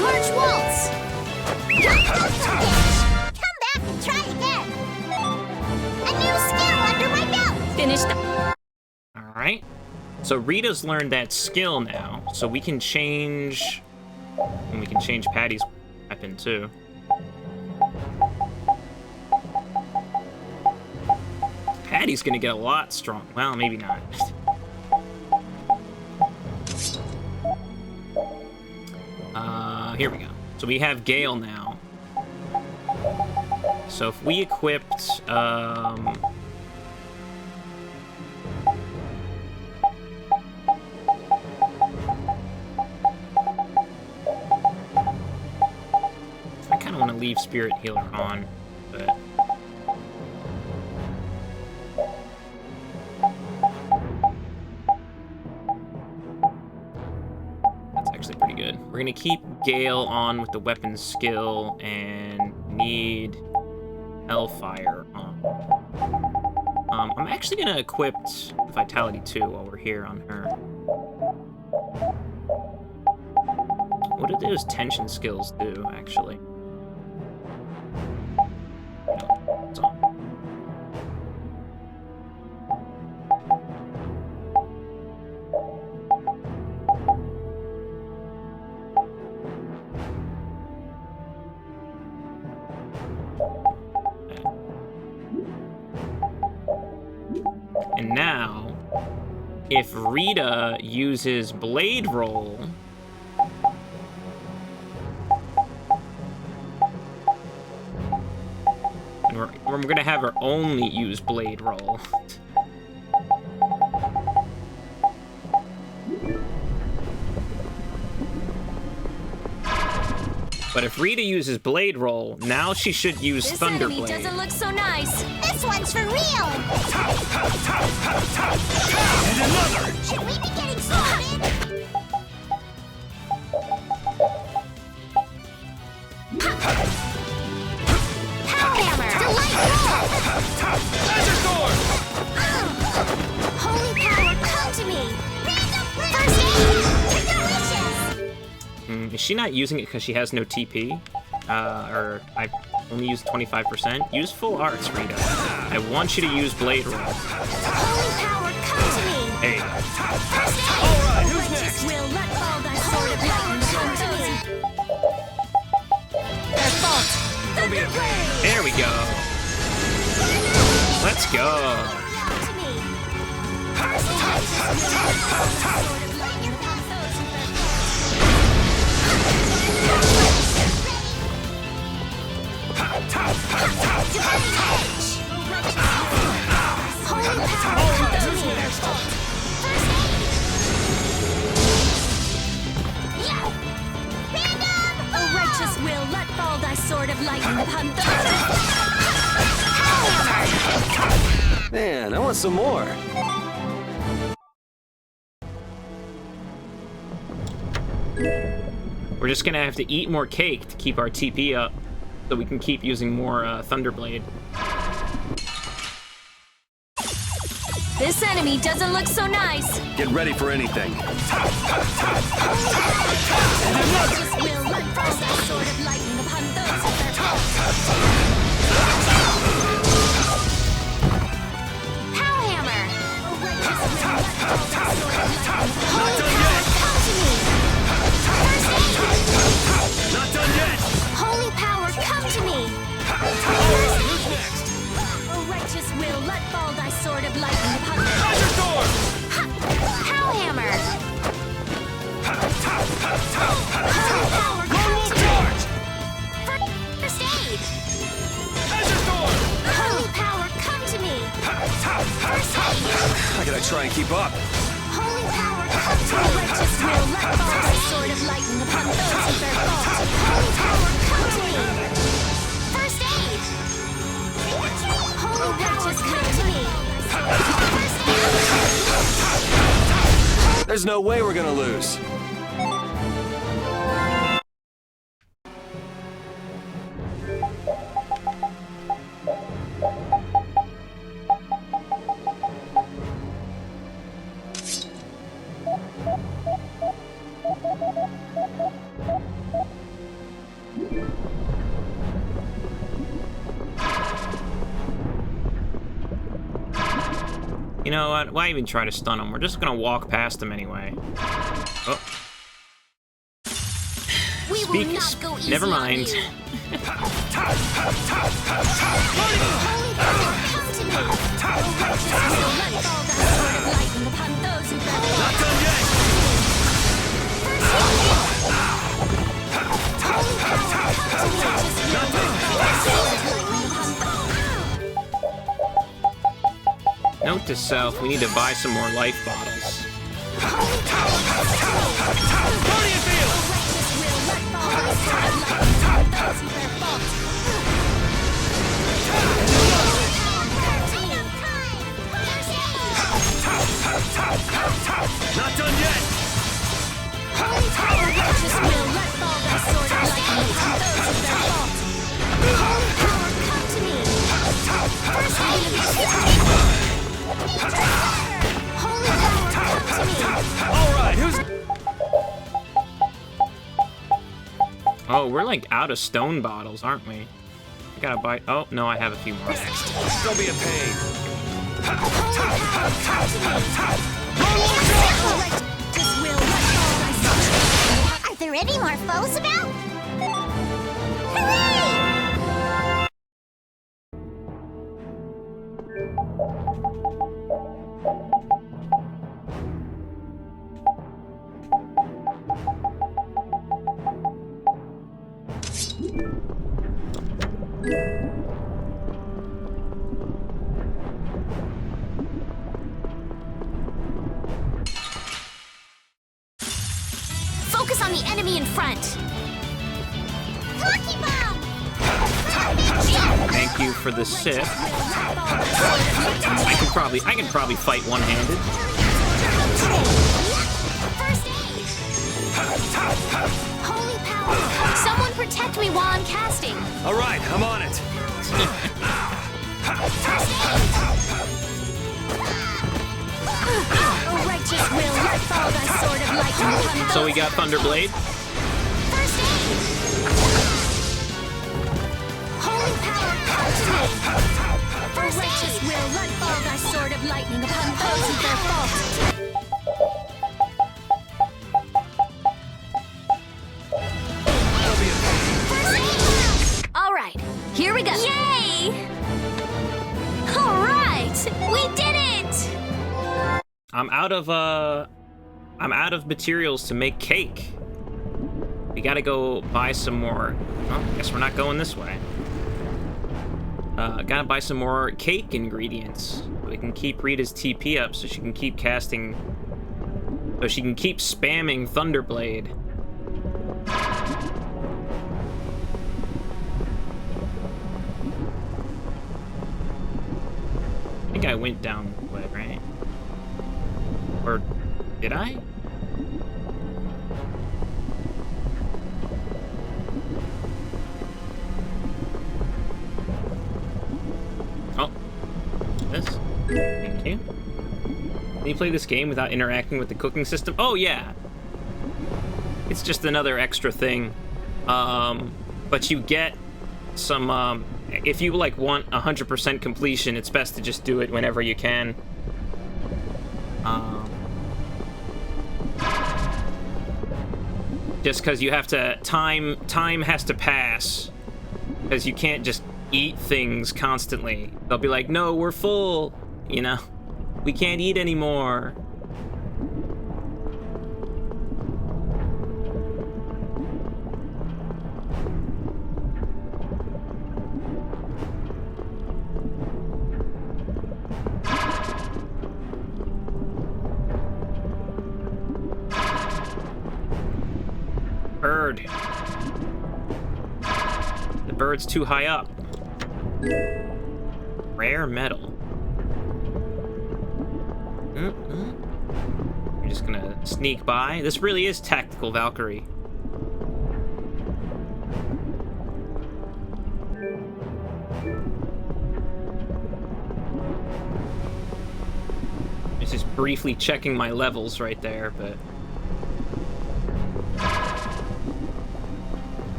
March waltz! Come back and try again! A new skill under my belt! Finished. Alright. So Rita's learned that skill now, so we can change... And we can change Patty's weapon, too. Patty's gonna get a lot strong. Well, maybe not. Here we go. So we have Gale now. So if we equipped, I kind of want to leave Spirit Healer on, but... That's actually pretty good. We're gonna keep Gale on with the weapon skill and need Hellfire on. I'm actually gonna equip Vitality 2 while we're here on her. What do those tension skills do, actually? No, it's on. And now, if Rita uses Blade Roll, and we're gonna have her only use Blade Roll. But if Rita uses Blade Roll, now she should use This Thunderblade. enemy doesn't look so nice. This one's for real. And another! Should we be getting started? Power hammer. Delight roll. Azure Sword! Holy power, come to me. First aid. Take your wishes. Is she not using it because she has no TP? Or I only use 25%? Use full arts, Rita. I want you to use Blade Roll. Holy power, come to me. Hey, First aid. Alright, who's next? Righteous will let fall thy sword of lightning come to me. Their fault. Don't be a pain! there we go. Let's go. Come to me. First aid. Sword of lightning come to Holy power, come to me. First aid. Yeah. Random. A righteous will let fall thy sword of lightning upon those. Man, I want some more. We're just gonna have to eat more cake to keep our TP up, so we can keep using more Thunderblade. This enemy doesn't look so nice. Get ready for anything. Righteous will let fall thy sword of lightning upon those of their fault. Power hammer. A righteous will let fall thy sword of lightning. Holy power, come to me. First aid. Not done yet! Holy power, come to me. Alright, who's next? A righteous will let fall thy sword of lightning upon those. Azure Sword! Power hammer. Holy power, Lone come Wolf to me. Charge! First aid. Azure Sword! Holy power, come to me. First aid. I gotta try and keep up. Holy power, come to A me. righteous will let fall thy sword of lightning upon those of their fault. Holy power, come to me. First aid. Holy power, come to me. First aid. There's no way we're gonna lose. You know what? Why even try to stun him? We're just gonna walk past him anyway. Oh. We will not go easy Never on mind. you. Holy power, come to me. Will let fall thy sword of lightning upon those of their fault. Not done yet! Holy power, come to me. Not done! Note to self, we need to buy some more life bottles. Holy power, come to me. Guardian Field! Will let fall thy sword of lightning upon those of their fault. Not done yet! Holy power, Righteous will let fall thy sword of lightning upon those of their fault. Holy power, come to me. Oh, we're like out of stone bottles, aren't we? I gotta buy. Oh no, I have a few more. Don't be a pain. Are there any more foes about? Hooray! Focus on the enemy in front. Lucky bomb! Thank you for the sip. I can probably fight one-handed. First aid! Holy power! Someone protect me while I'm casting! All right, I'm on it. A righteous will let fall thy sword of lightning upon So we those got who Thunderblade. First aid! Holy power, come to me! First righteous will let fall thy sword of lightning upon those who bear fault! All right, here we go. Yay! All right, we did it! I'm out of materials to make cake. We gotta go buy some more. Oh, I guess we're not going this way. Gotta buy some more cake ingredients. So we can keep Rita's TP up so she can keep casting. So she can keep spamming Thunderblade. I think I went down the way, right? Or did I? Oh, this. Thank you. Can you play this game without interacting with the cooking system? Oh yeah. It's just another extra thing. But you get some. If you like want 100% completion, it's best to just do it whenever you can. Just because you have to time has to pass, because you can't just eat things constantly. They'll be like, no, we're full, you know, we can't eat anymore. Bird. The bird's too high up. Rare metal. You're just gonna sneak by. This really is tactical Valkyrie. It's just briefly checking my levels right there, but.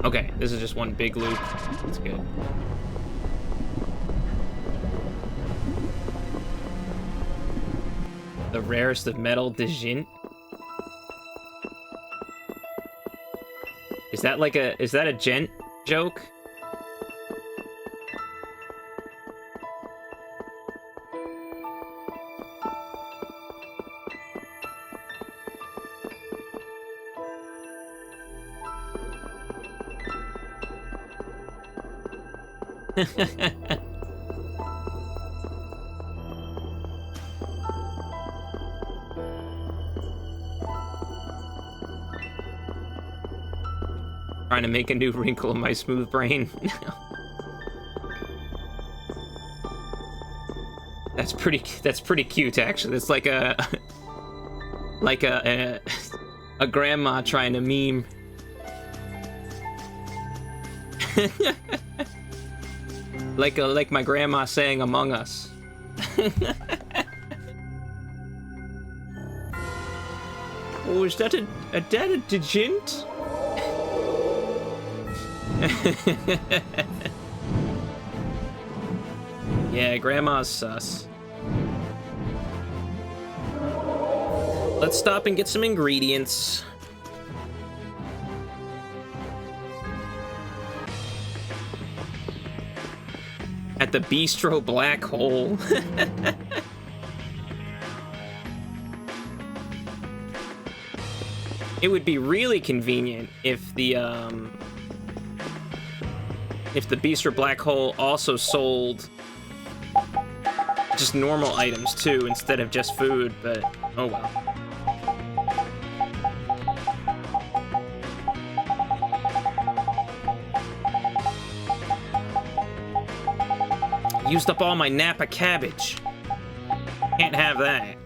Okay, this is just one big loop. That's good. The rarest of metal, Djinn. Is that like a, is that a gent joke? Trying to make a new wrinkle in my smooth brain. That's pretty cute actually. It's like a a grandma trying to meme. like my grandma saying Among Us. Oh, is that a Djinn? Yeah, Grandma's sus. Let's stop and get some ingredients. At the Bistro Black Hole. It would be really convenient if the Bistro Black Hole also sold just normal items too, instead of just food, but oh well. Used up all my Napa cabbage. Can't have that.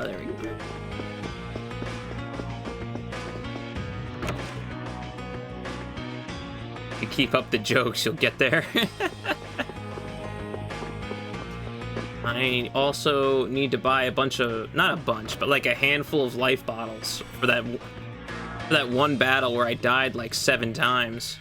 There we go. You keep up the jokes, you'll get there. I also need to buy a bunch of, not a bunch, but like a handful of life bottles for that one battle where I died like 7 times.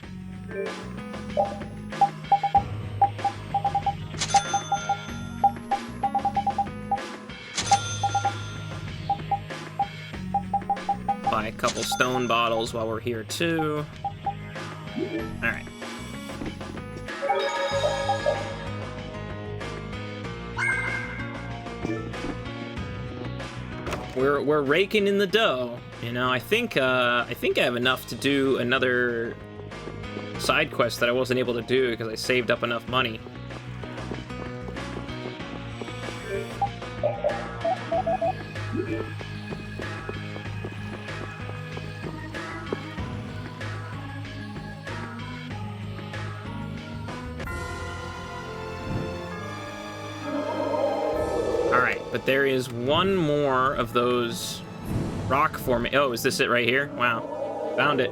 Buy a couple stone bottles while we're here too. All right. We're raking in the dough. You know, I think I have enough to do another side quest that I wasn't able to do because I saved up enough money. But there is one more of those rock formations. Oh, is this it right here? Wow. Found it.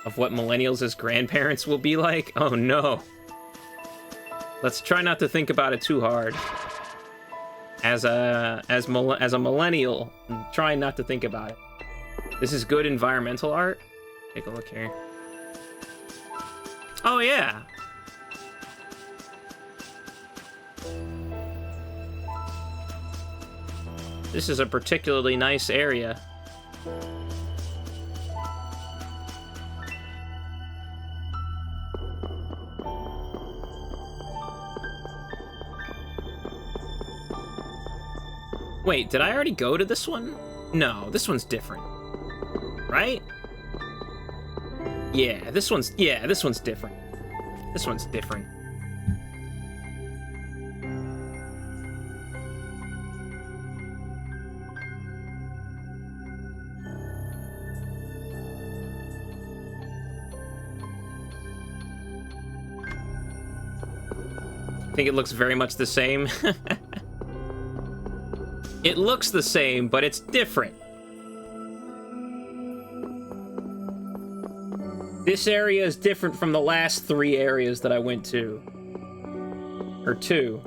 Of what millennials as grandparents will be like? Oh no. Let's try not to think about it too hard. As a millennial, I'm trying not to think about it. This is good environmental art. Take a look here. Oh, yeah. This is a particularly nice area. Wait, did I already go to this one? No, this one's different. Right? Yeah, this one's different. This one's different. I think it looks very much the same. It looks the same, but it's different. This area is different from the last 3 areas that I went to. Or 2.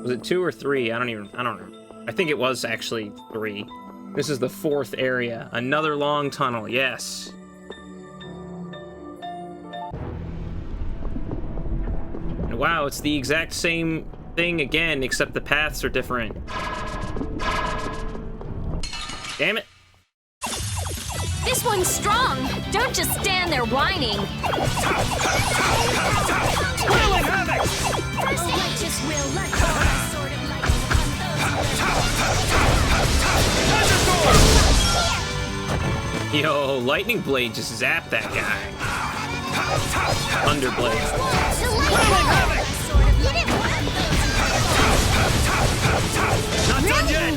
Was it 2 or 3? I don't know. I think it was actually 3. This is the 4th area. Another long tunnel, yes. And wow, it's the exact same thing again, except the paths are different. Damn it. This one's strong. Don't just stand there whining. Wheeling havoc! First righteous will let go of the sword of lightning. Yo, Lightning Blade just zapped that guy. Thunderblade. Wheeling havoc! Not done yet!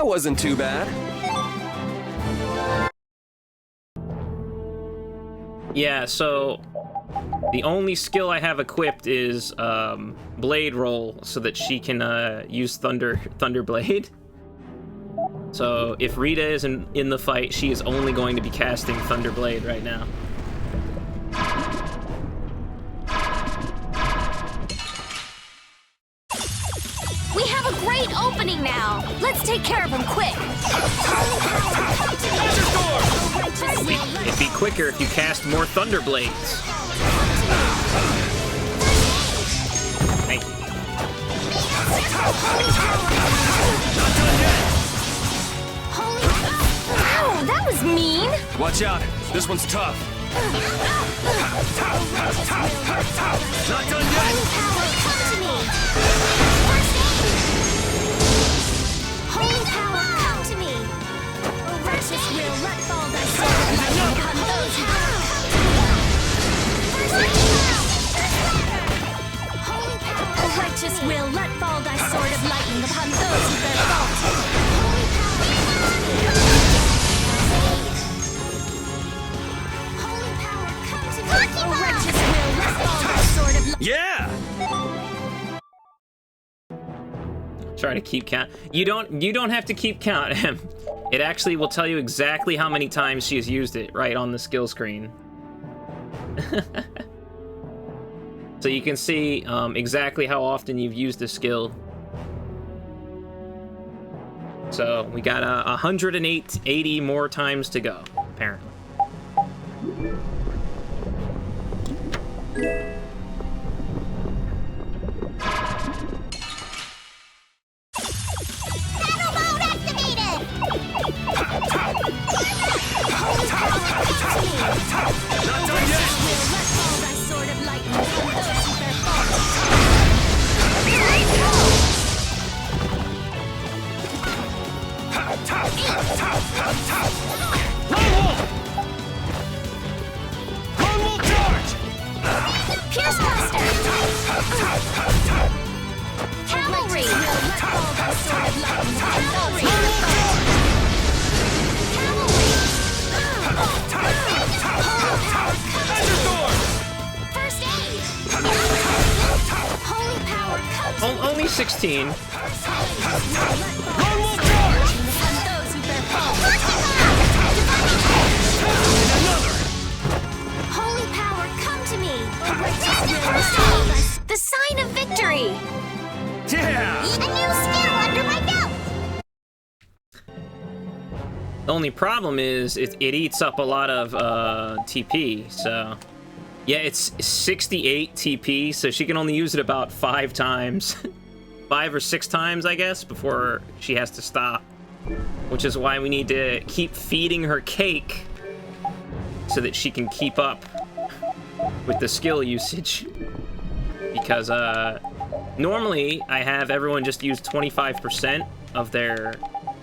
That wasn't too bad. Yeah, so the only skill I have equipped is Blade Roll, so that she can use Thunder Blade. So if Rita is in the fight, she is only going to be casting Thunder Blade right now. We have a great opening now. Let's take care of him quick. It'd be quicker if you cast more Thunder Blades. Thank you. Wow, that was mean. Watch out. This one's tough. Not done yet. Holy power, come to me! Precious will let fall thy sword of lightning upon those who A righteous will let fall thy sword of lightning upon those who bear fault. Holy power, come to me! A righteous will let fall thy sword of lightning. Yeah! Try to keep count. You don't have to keep count. It actually will tell you exactly how many times she has used it right on the skill screen. So you can see exactly how often you've used the skill. So we got 180 more times to go, apparently. Battle mode activated! Not done yet! Will let fall thy sword of lightning upon those who bear fault. Lone Wolf! Lone Wolf charge! Pierce Buster! Cavalry! Will let fall thy sword of lightning upon those who bear fault. First aid! Holy power comes Only 16. Lone Wolf charge! upon those who bear fault. Another! Holy power, come to me! A righteous will restore thy The sign of victory. Yeah! a new skill under my belt! The only problem is it eats up a lot of TP, so... Yeah, it's 68 TP, so she can only use it about 5 times. 5 or 6 times, I guess, before she has to stop. Which is why we need to keep feeding her cake so that she can keep up with the skill usage. Because, normally I have everyone just use 25% of their,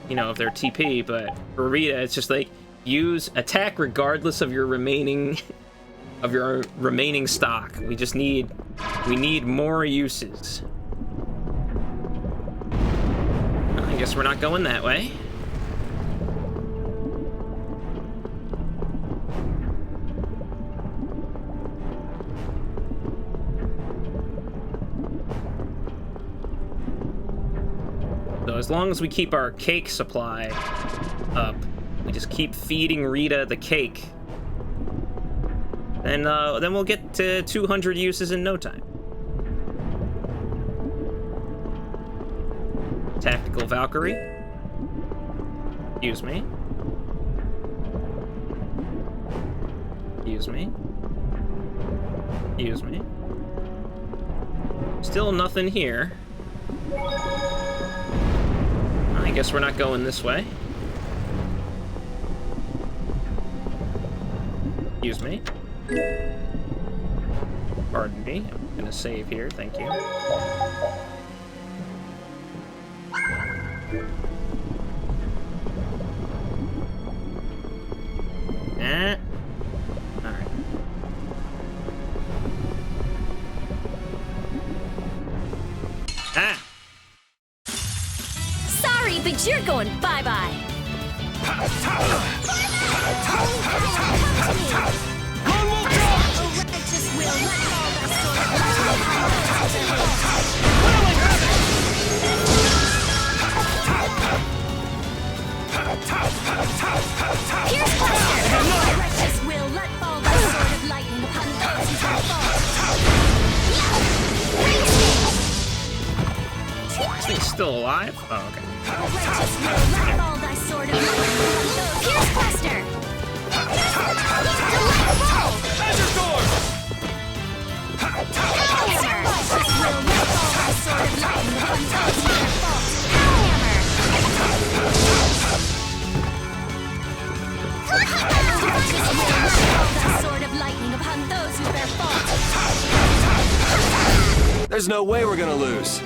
of their TP, but for Rita, it's just like, use attack regardless of your remaining stock. We need more uses. I guess we're not going that way. So as long as we keep our cake supply up, we just keep feeding Rita the cake, and then we'll get to 200 uses in no time. Tactical Valkyrie. Excuse me. Excuse me. Excuse me. Still nothing here. I guess we're not going this way. Excuse me. Pardon me. I'm gonna save here, thank you. Alright. Sorry, thinks you're going bye-bye. Pierce Cluster! Wretches will let fall thy sword of lightning upon those who shall fall. This thing's still alive? Oh, okay. Wretches will let fall thy sword of lightning upon those. Pierce Cluster! Azure Sword! Hellhammer! Wretches will let fall thy sword of lightning upon those who shall fall. Hellhammer! Wretches will let fall thy sword of lightning upon those who bear fault. There's no way we're gonna lose.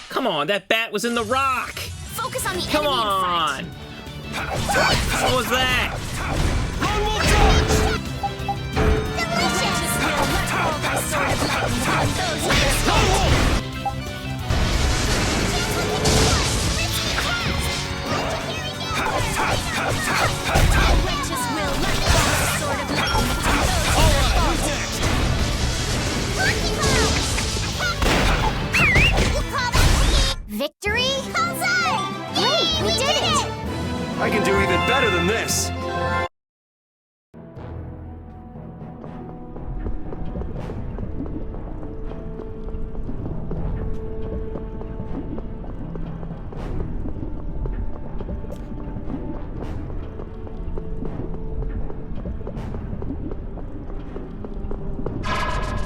Come on, that bat was in the rock! Focus on the Come enemy in front. on! What was that? Wretches will let fall thy sword of lightning upon those who bear fault. Wretches will let fall thy sword of lightning upon those who bear fault. Victory? Bullseye! Wait, we did it! I can do even better than this.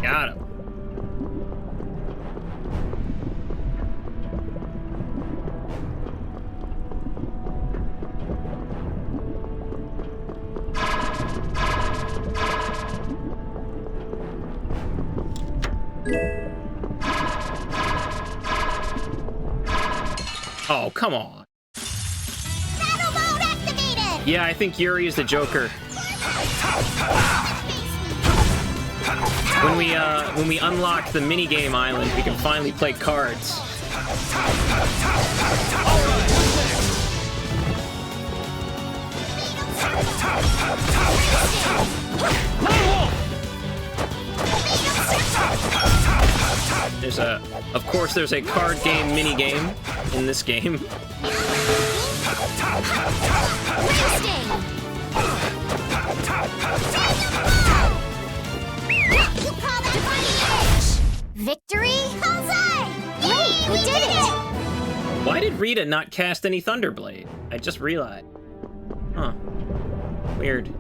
Got him. Oh, come on. Battle mode activated! Yeah, I think Yuri is the Joker. When we unlock the minigame island, we can finally play cards. Of course, there's a card game minigame in this game. Victory? Bullseye! Wait, we did it! Why did Rita not cast any Thunderblade? I just realized. Huh. Weird.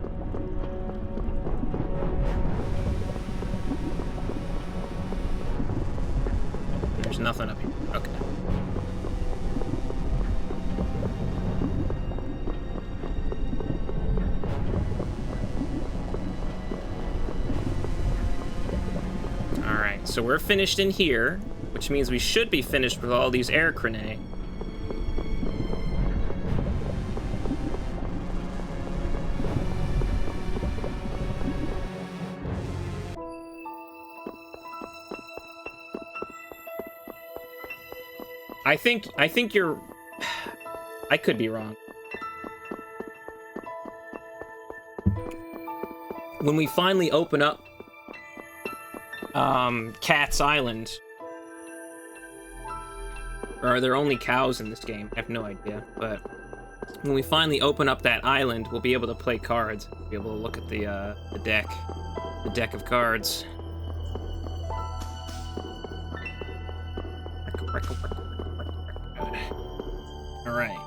There's nothing up here. Okay. Alright, so we're finished in here, which means we should be finished with all these air grenades. I think you're... I could be wrong. When we finally open up Cat's Island, or are there only cows in this game? I have no idea, but when we finally open up that island, we'll be able to play cards. We'll be able to look at the deck of cards. All right.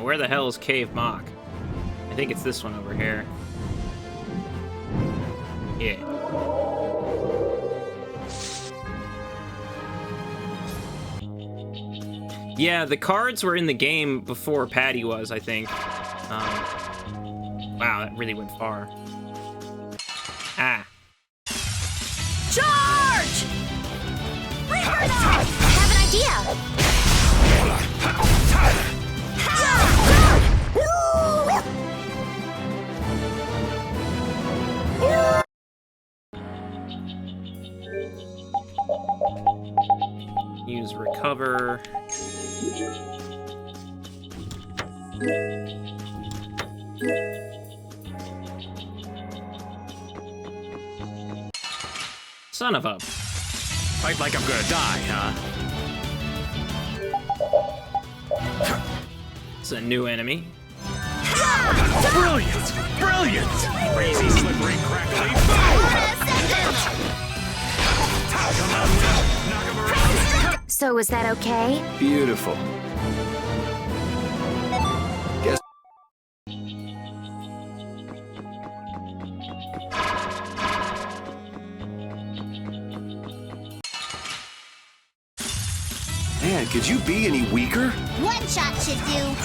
Now, where the hell is Cave Mock? I think it's this one over here. Yeah. Yeah, the cards were in the game before Patty was, I think. Wow, that really went far. Ah. Charge! Reaper dog! I have an idea. Use recover. Son of a... Fight like I'm gonna die, huh? It's a new enemy. Brilliant! Brilliant! Crazy, slippery, crackly. Come on, Will. Knock him around. So is that okay? Beautiful. Guess. Man, could you be any weaker? One shot should do.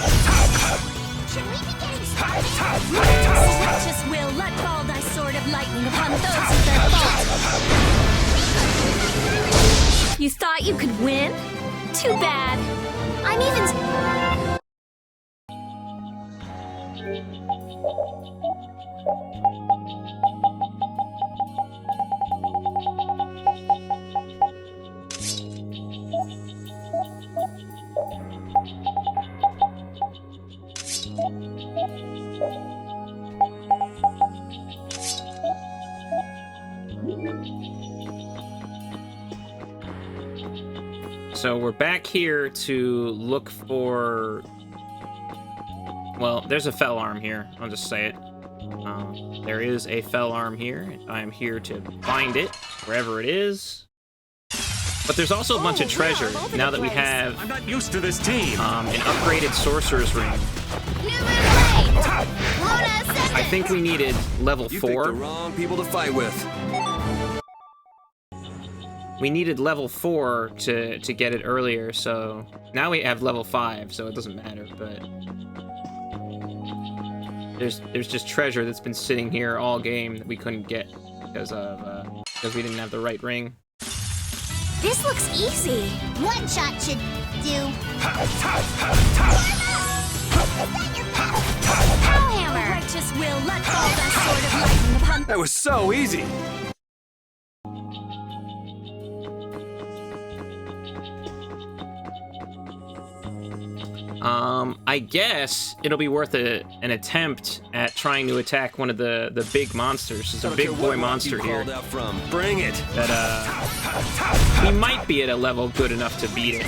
Should we be getting started? Righteous will let fall thy sword of lightning upon those who their fault. You thought you could win? Too bad. I'm even... So we're back here to look for... Well, there's a fell arm here. I'll just say it. There is a fell arm here. I am here to find it, wherever it is. But there's also a bunch of treasure, now that we have I'm not used to this team. an upgraded Sorcerer's Ring. I think we needed level You picked the 4. wrong people to fight with. We needed level 4 to get it earlier, so now we have level 5, so it doesn't matter, but there's just treasure that's been sitting here all game that we couldn't get because we didn't have the right ring. This looks easy. One shot should do. Hammer. Righteous will let fall thy sword of lightning upon... That was so easy. I guess it'll be worth an attempt at trying to attack one of the big monsters. There's a big boy monster here Bring it. that we might be at a level good enough to beat it.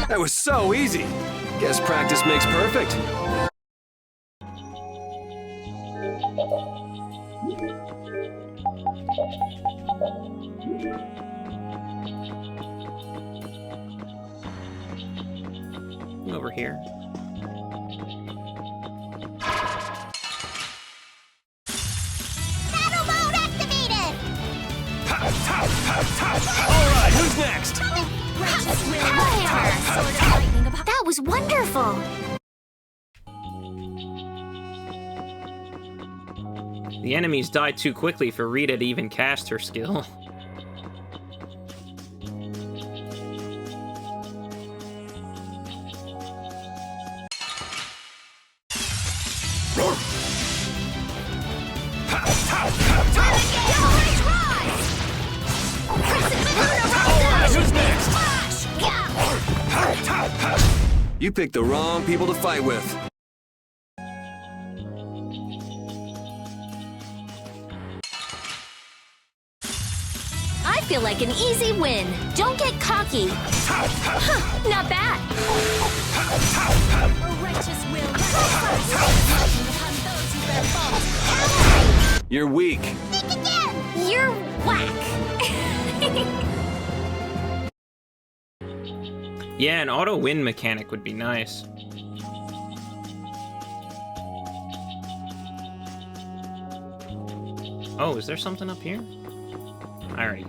That was so easy. Guess practice makes perfect. Over here. Battle mode activated! Alright, who's next? Righteous will let fall thy sword of lightning upon... That was wonderful. The enemies died too quickly for Rita to even cast her skill. Who's next? You picked the wrong people to fight with. I feel like an easy win. Don't get cocky. Huh, not bad. A righteous will let fall lightning upon those who bear fault. You're weak. Think again! You're whack. Yeah, an auto win mechanic would be nice. Oh, is there something up here? I already...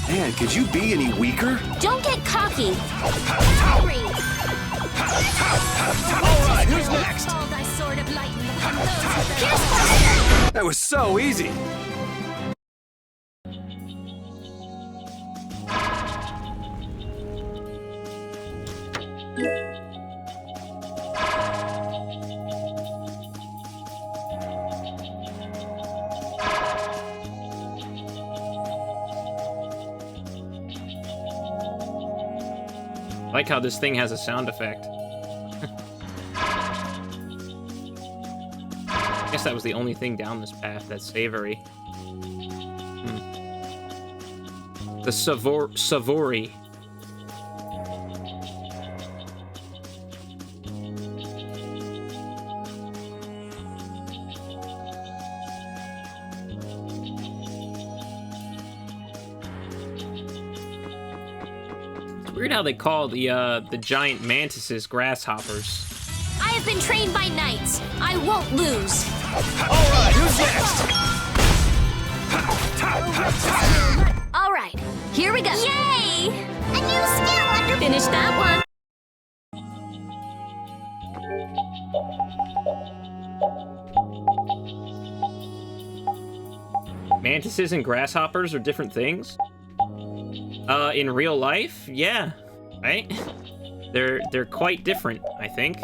Man, could you be any weaker? Don't get cocky. Hurry! All right, who's next? Fall thy sword of lightning upon those who bear That was so easy. I like how this thing has a sound effect. I guess that was the only thing down this path that's savory. The savory. Weird how they call the giant mantises grasshoppers. I have been trained by knights. I won't lose. All right, who's next? All right, here we go. Yay! A new skill under Finish that one. Mantises and grasshoppers are different things? In real life? Yeah, right? They're quite different, I think.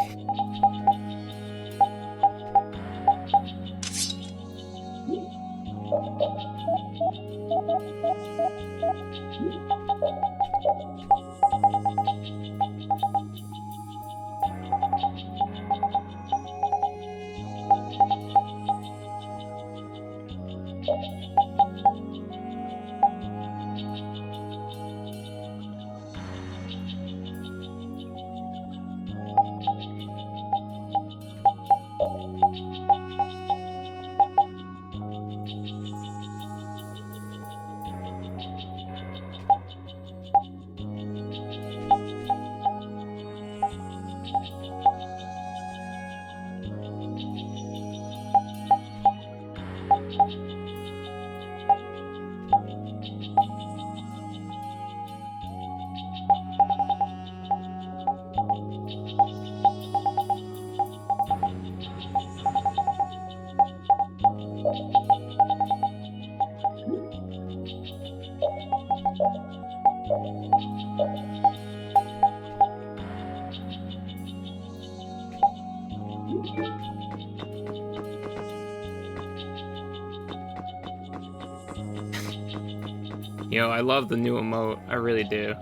Yo, I love the new emote. I really do.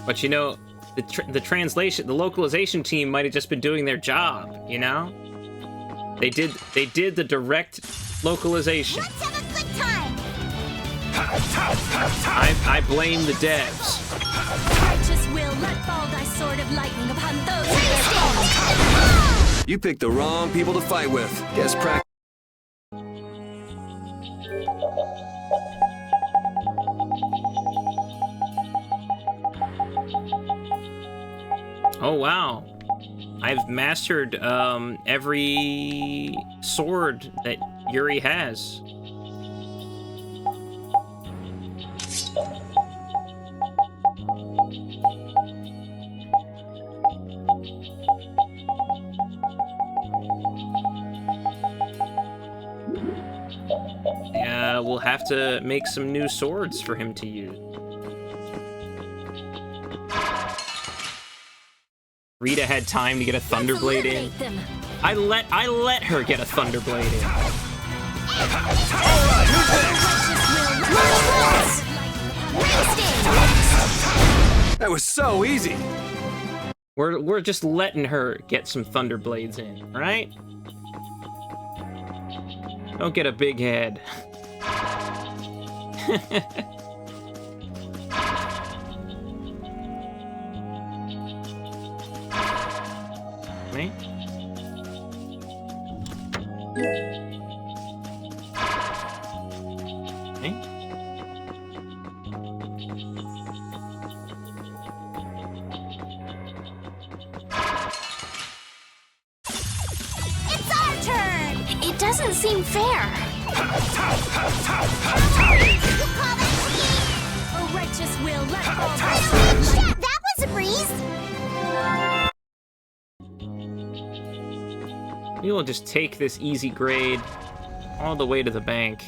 But you know, the translation, the localization team might have just been doing their job, you know? They did the direct localization. Let's have a good time! I blame the devs. Righteous will let fall thy sword of lightning upon those who bear You picked the wrong people to fight with. Guess practice. Oh wow. I've mastered every sword that Yuri has. Yeah, we'll have to make some new swords for him to use. Rita had time to get a Thunderblade in. I let her get a Thunderblade in. That was so easy. We're just letting her get some Thunder Blades in, right? Don't get a big head. Me? Me? It's our turn! It doesn't seem fair. You call that A righteous will let fall Shit, that was a breeze! We will just take this easy grade all the way to the bank.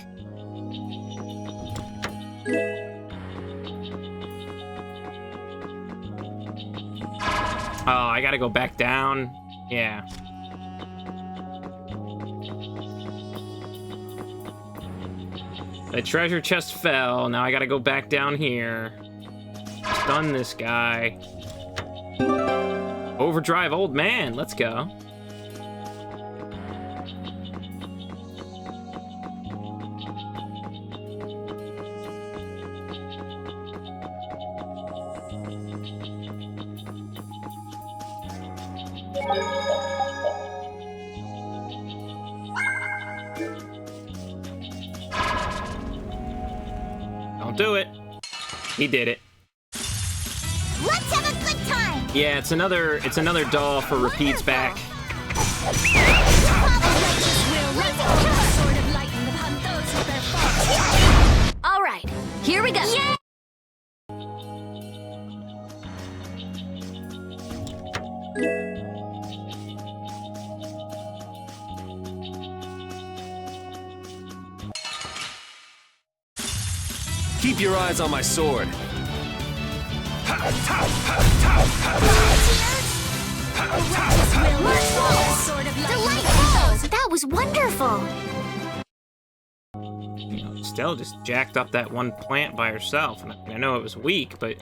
Oh, I gotta go back down. Yeah. The treasure chest fell. Now I gotta go back down here. Stun this guy. Overdrive old man. Let's go. Don't do it. He did it. Let's have a good time! Yeah, it's another doll for repeats back. All right, here we go. Yeah! Keep your eyes on my sword. Delightful! That was wonderful! You know, Stella just jacked up that one plant by herself, and I know it was weak, but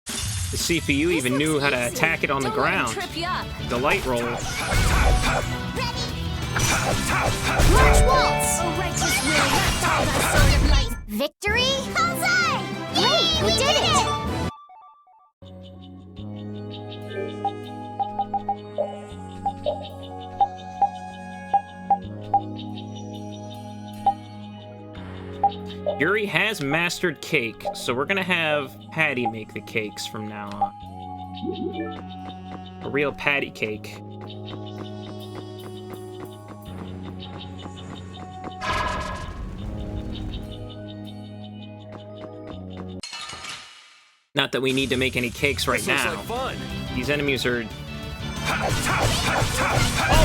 the CPU even knew how to attack it on the ground. Trip you up. Delight roll. Ready? March waltz! A righteous will let fall thy sword of light. Victory? Bullseye! Wait, who did it? Yuri has mastered cake, so we're gonna have Patty make the cakes from now on. A real patty cake. Not that we need to make any cakes right now. Looks like fun. These enemies are... All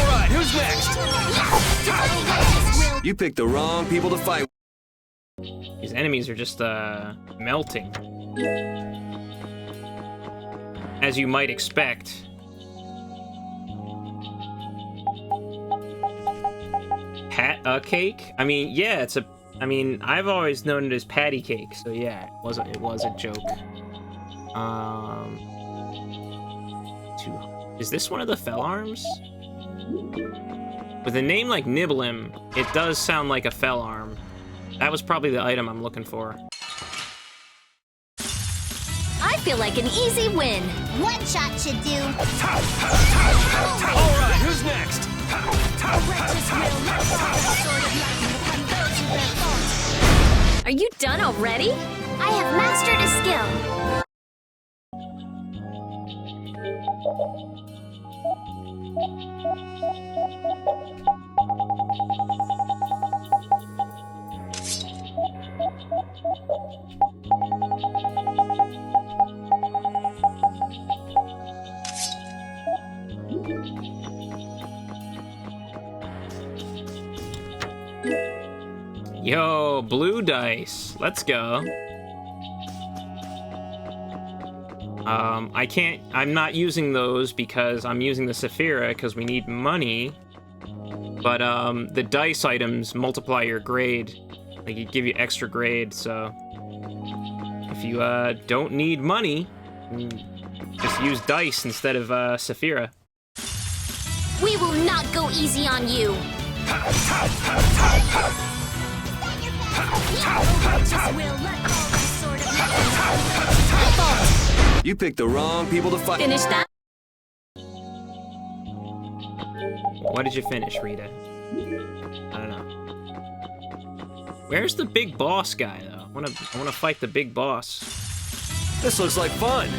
right, who's next? You picked the wrong people to fight. These enemies are just, melting. As you might expect. Cake? I mean, yeah, it's a... I mean, I've always known it as patty cake, so yeah, it was a joke. Is this one of the fell arms? With a name like Niblim, it does sound like a fell arm. That was probably the item I'm looking for. I feel like an easy win. One shot should do. All right, who's next? A righteous will let fall thy sword of lightning upon those who bear fault. Are you done already? I have mastered a skill. Yo, blue dice. Let's go. I'm not using those because I'm using the Vesperia because we need money. But, the dice items multiply your grade. Like, it give you extra grade, so... If you, don't need money, Just use dice instead of Saphira. We will not go easy on you. You picked the wrong people to fight. Finish that? What did you finish, Rita? I don't know. Where's the big boss guy, though? I wanna fight the big boss. This looks like fun.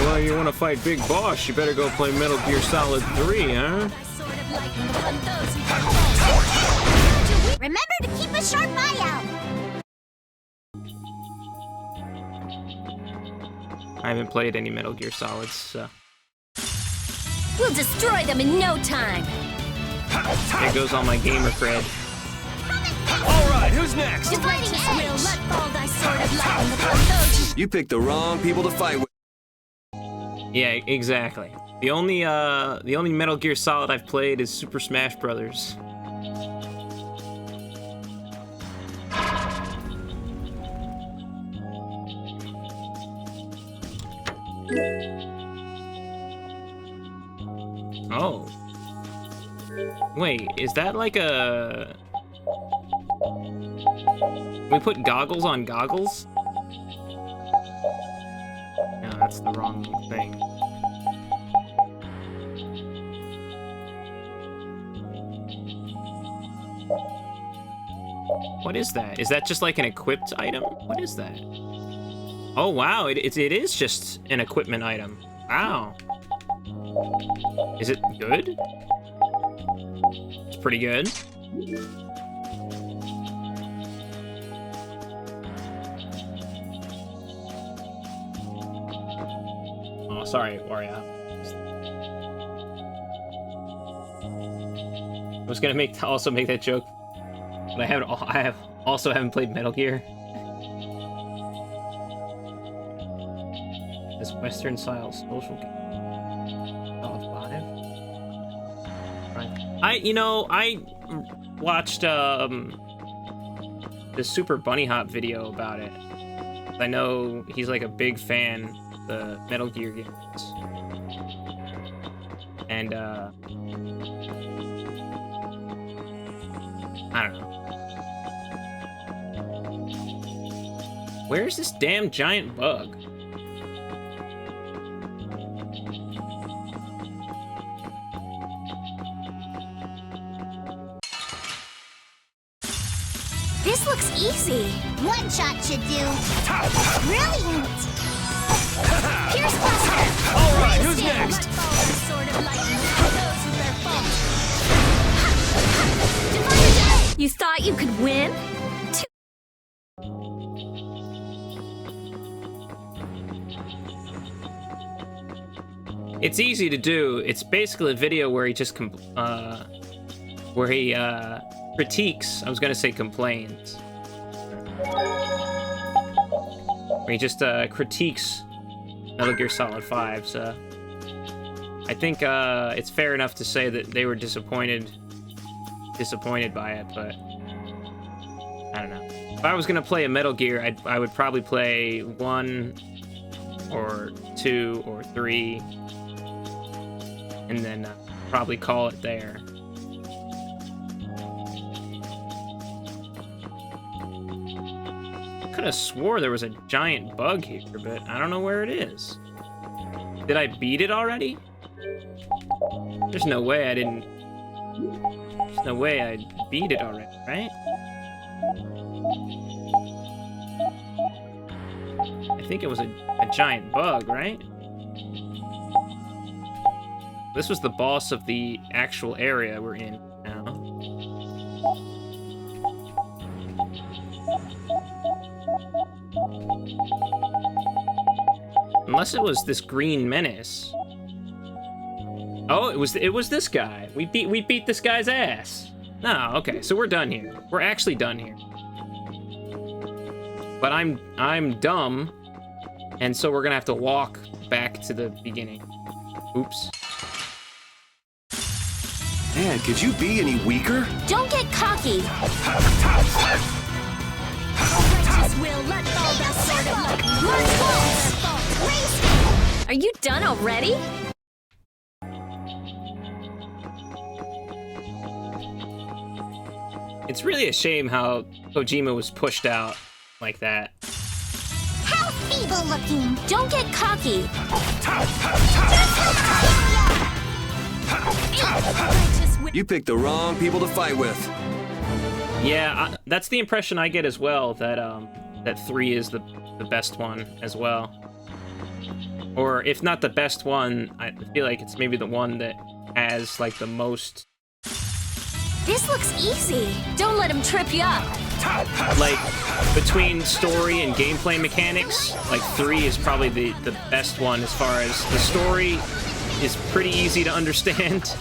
Well, you wanna fight big boss? You better go play Metal Gear Solid 3, huh? Remember to keep a sharp eye out. I haven't played any Metal Gear Solids, so. We'll destroy them in no time. There goes all my gamer cred. All right, who's next? Dividing edge. You picked the wrong people to fight with. Yeah, exactly. The only Metal Gear Solid I've played is Super Smash Brothers. Oh. Wait, is that like a... We put goggles on goggles? No, that's the wrong thing. What is that? Is that just like an equipped item? What is that? Oh wow, it is just an equipment item. Wow. Is it good? It's pretty good. Oh, sorry, Wario. I was gonna also make that joke, but I also haven't played Metal Gear. This Western style social game. I watched the Super Bunny Hop video about it. I know he's like a big fan of the Metal Gear games. And I don't know. Where's this damn giant bug? This looks easy. One shot should do. Brilliant! Pierce Buster! All right, who's next? You thought you could win? It's easy to do. It's basically a video where he just critiques. I was gonna say complains. Where he just critiques Metal Gear Solid 5. So I think it's fair enough to say that they were disappointed by it, but I don't know. If I was gonna play a Metal Gear, I would probably play 1 or 2 or 3, and then probably call it there. I could have swore there was a giant bug here, but I don't know where it is. Did I beat it already? There's no way I didn't. There's no way I beat it already, right? I think it was a giant bug, right? This was the boss of the actual area we're in now. Unless it was this green menace. Oh, it was this guy. We beat this guy's ass. No, okay, so we're done here. We're actually done here. But I'm dumb, and so we're gonna have to walk back to the beginning. Oops. Man, could you be any weaker? Don't get cocky. Righteous will let fall that sword of lightning. March bolts! Are you done already? It's really a shame how Kojima was pushed out like that. How feeble looking! Don't get cocky. You picked the wrong people to fight with. Yeah, that's the impression I get as well, that that 3 is the best one as well. Or if not the best one, I feel like it's maybe the one that has like the most. This looks easy. Don't let him trip you up. Like, between story and gameplay mechanics, like 3 is probably the best one as far as the story is pretty easy to understand.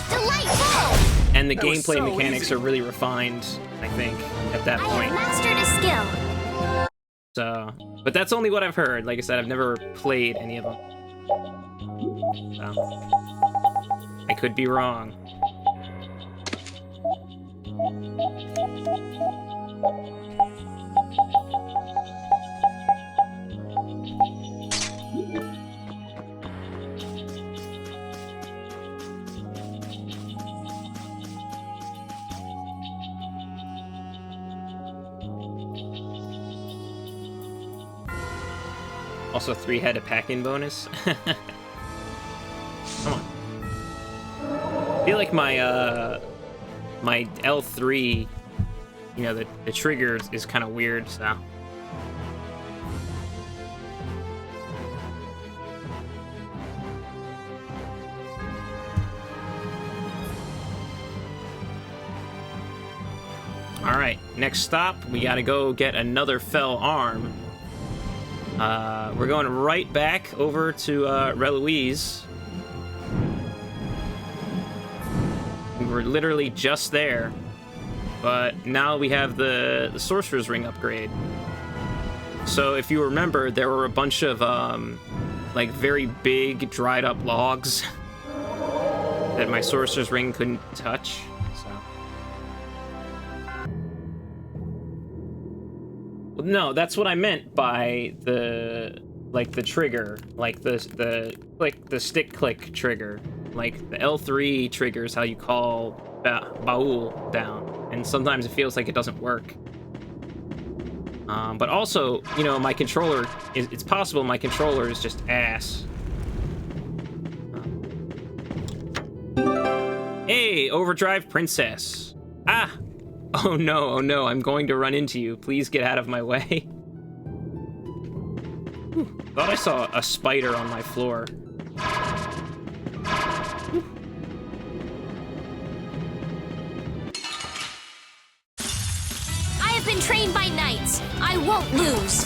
Delightful! And the gameplay mechanics are really refined, I think, at that I have point. mastered a skill. So, but that's only what I've heard. Like I said, I've never played any of them. So, I could be wrong. Also, 3 had a pack-in bonus. Come on. I feel like my my L3, you know, the trigger is kind of weird, so. All right, next stop, we gotta go get another fell arm. We're going right back over to Relouise. We were literally just there, but now we have the Sorcerer's Ring upgrade. So if you remember, there were a bunch of like very big dried up logs that my Sorcerer's Ring couldn't touch. No, that's what I meant by the trigger, like the click, the stick click trigger. Like the L3 triggers how you call Baul down, and sometimes it feels like it doesn't work. But also, you know, my controller, it's possible my controller is just ass. Hey, Overdrive Princess. Ah! Oh no, I'm going to run into you. Please get out of my way. Whew, thought I saw a spider on my floor. Whew. I have been trained by knights. I won't lose.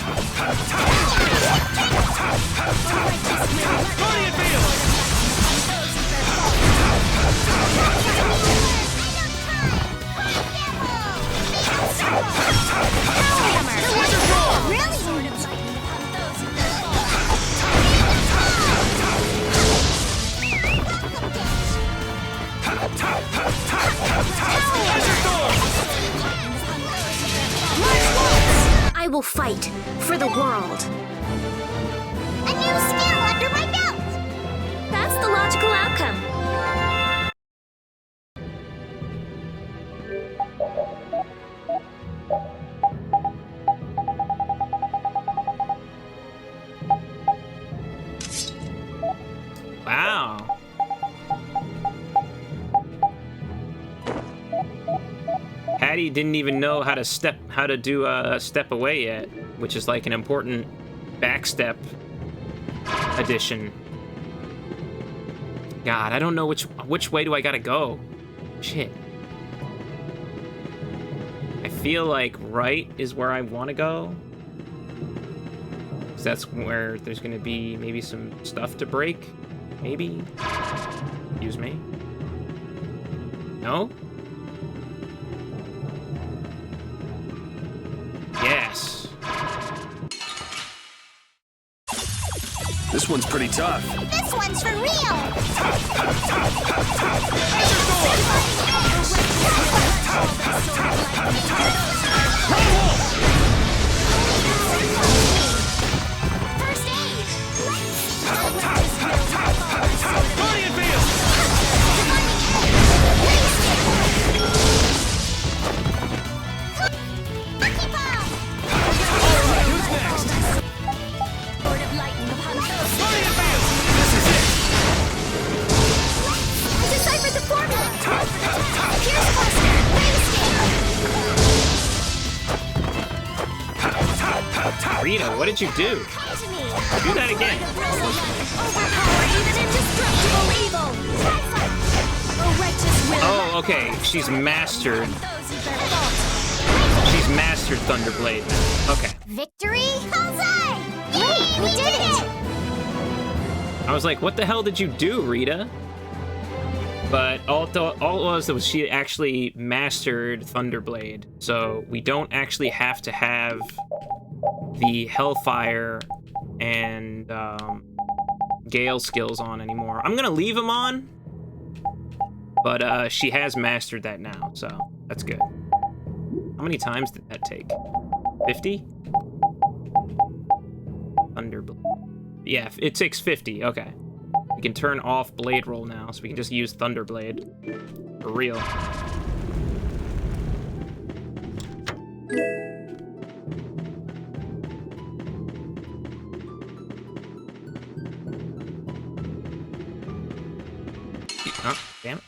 I will fight for the world. A new skill under my belt. That's the logical outcome. Wow. Patty didn't even know how to do a step away yet, which is like an important backstep addition. God, I don't know which way do I gotta go. Shit. I feel like right is where I want to go. 'Cause that's where there's gonna be maybe some stuff to break. Maybe. Excuse me. No? Yes. This one's pretty tough. This one's for real. Rita, what did you do? Come to me. Do that again. Overpower even indestructible evil. A righteous will. Oh, okay. She's mastered. Those with their fault. She's mastered Thunderblade now. Okay. Victory? Bullseye! Wait, we did it! I was like, what the hell did you do, Rita? But all it was she actually mastered Thunderblade. So we don't actually have to have the Hellfire and Gale skills on anymore. I'm gonna leave them on, but she has mastered that now, so that's good. How many times did that take? 50? Thunderblade. Yeah, it takes 50, okay. We can turn off Blade Roll now, so we can just use Thunderblade. For real. Oh, damn it.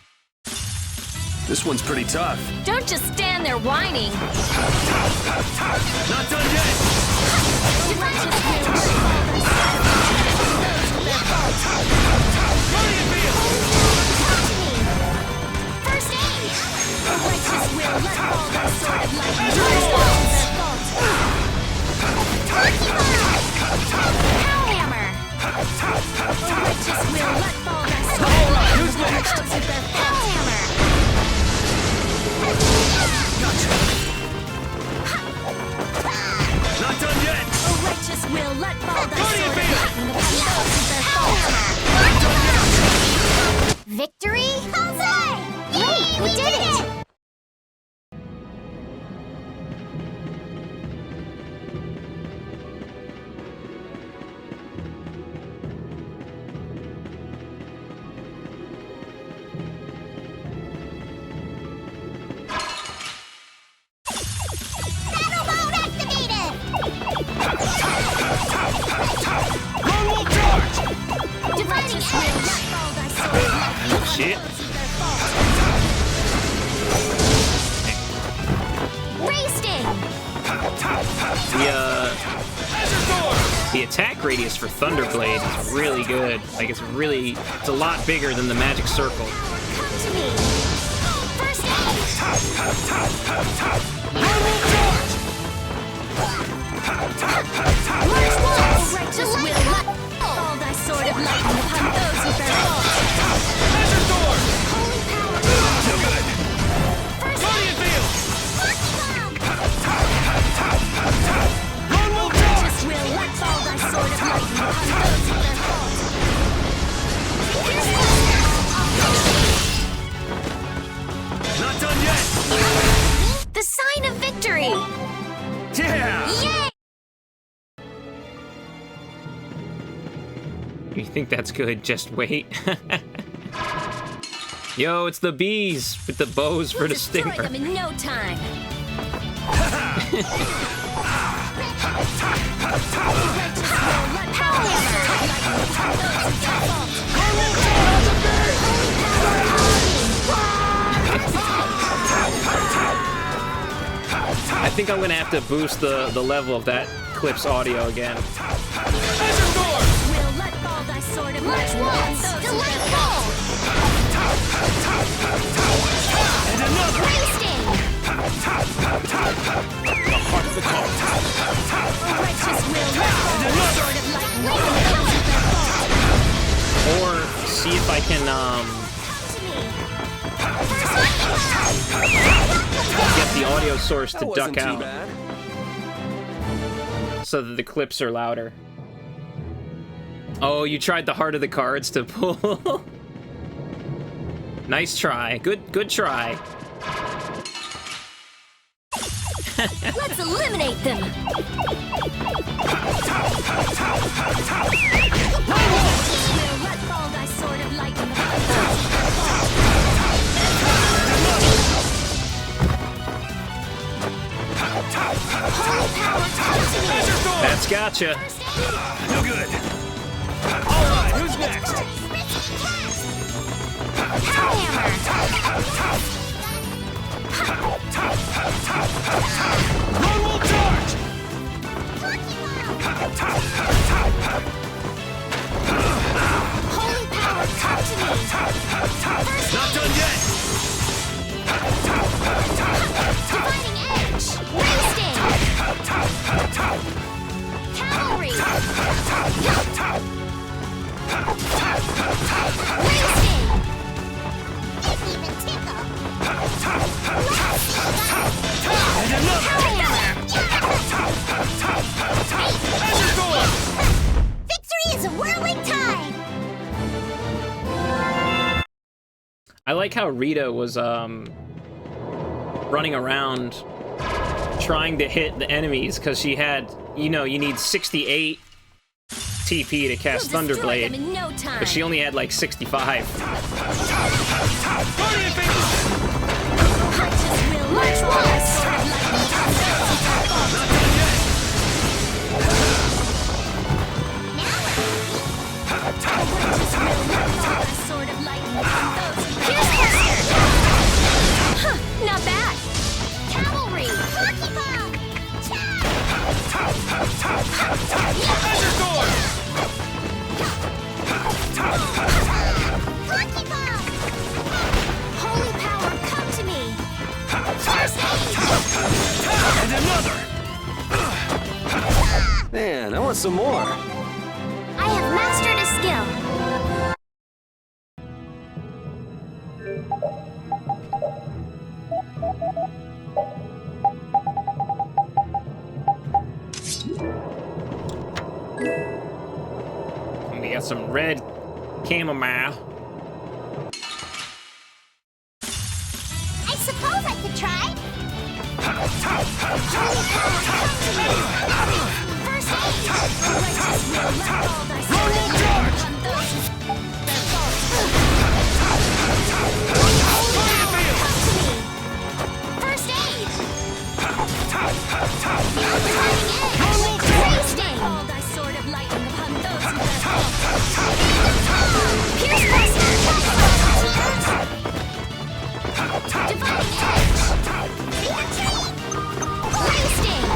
This one's pretty tough. Don't just stand there whining. Not done yet! First aid! A righteous will let fall thy sword of light. Hellhammer! A righteous will let fall thy sword of light. Who's next? Hellhammer! Not done yet! A righteous will let fall thy sword of lightning upon those with their fault. Victory? Bullseye! Wait, we did it! Battle mode activated! Lone Wolf charge! Dividing edge! Let fall thy sword of lightning upon Shit. those with their fault. Ray Sting! The attack radius for Thunderblade is really good. Like, it's a lot bigger than the magic circle. Come to me! First aid! Lone Wolf charge! Large walls! Righteous will let fall thy sword of lightning upon those with their fault. Azure Sword! Holy power! No good! First Guardian aid! Field! Bomb! Lone Wolf charge! Righteous will let fall thy sword of lightning upon those with their fault. Not done yet! The sign of victory! Yeah! Yay! You think that's good? Just wait. Yo, it's the bees with the bows for the Destroy stinger. them in no time. I think I'm gonna have to boost the level of that clip's audio again. Azure Sword! Will let fall thy sword of lightning upon those with their fault. And another! Wasting! The heart of the cult! Righteous will let fall thy sword of lightning upon those with their fault. Or see if I can get the audio source to duck out so that the clips are louder. Oh, you tried the heart of the cards to pull. Nice try. Good try. Let's eliminate them! Will let fall thy sword of lightning upon those with their fault. Holy power, come to me! Azure Sword! That's gotcha. No good! Alright, who's next? Hellhammer! Lone Wolf charge! like how Rita was running around trying to hit the enemies because she had, you know, you need 68 TP to cast Thunderblade, in no time. but she only had like 65. Not bad. Cavalry! Hockey bomb! Hockey bomb! Holy power, come to me! First aid! And another! Man, I want some more. I have mastered a skill. And we got some red chamomile. I suppose I could try. Holy power, come to me! First aid! Righteous will let all thy sword upon those who their fault. Holy power, come to me! First aid! Cutting edge! Wasting! All thy sword of lightning upon those who their fault. Pierce buster! Dividing edge! Wasting!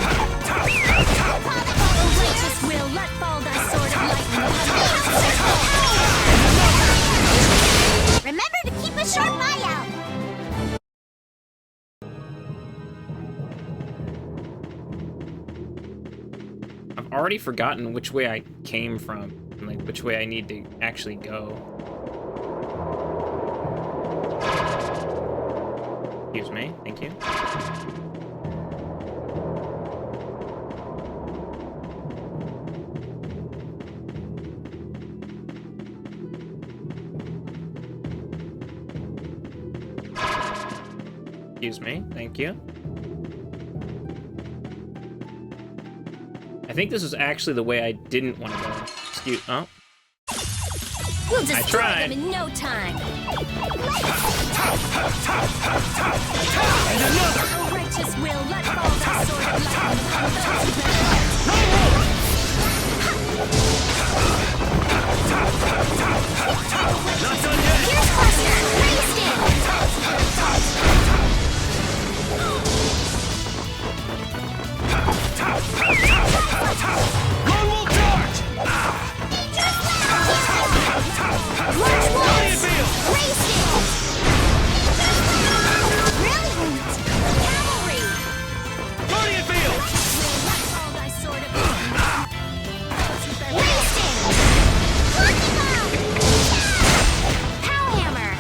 Righteous will let fall thy sword of lightning upon those who their fault. Remember to keep a sharp eye out! I've already forgotten which way I came from, and like which way I need to actually go. Excuse me, thank you. Excuse me, thank you. I think this is actually the way I didn't want to go. Excuse, oh. We'll destroy tried. them in no time. And another! The righteous will let fall thy sword of lightning upon those who their Not done yet! Pierce buster! Wasting! Lone Wolf Charge! Large Guardian wolves! Field! Wasting! Brilliant! Cavalry! Guardian Field! Will let fall thy sword of lightning. Wasting! Hockey bomb! Pow hammer!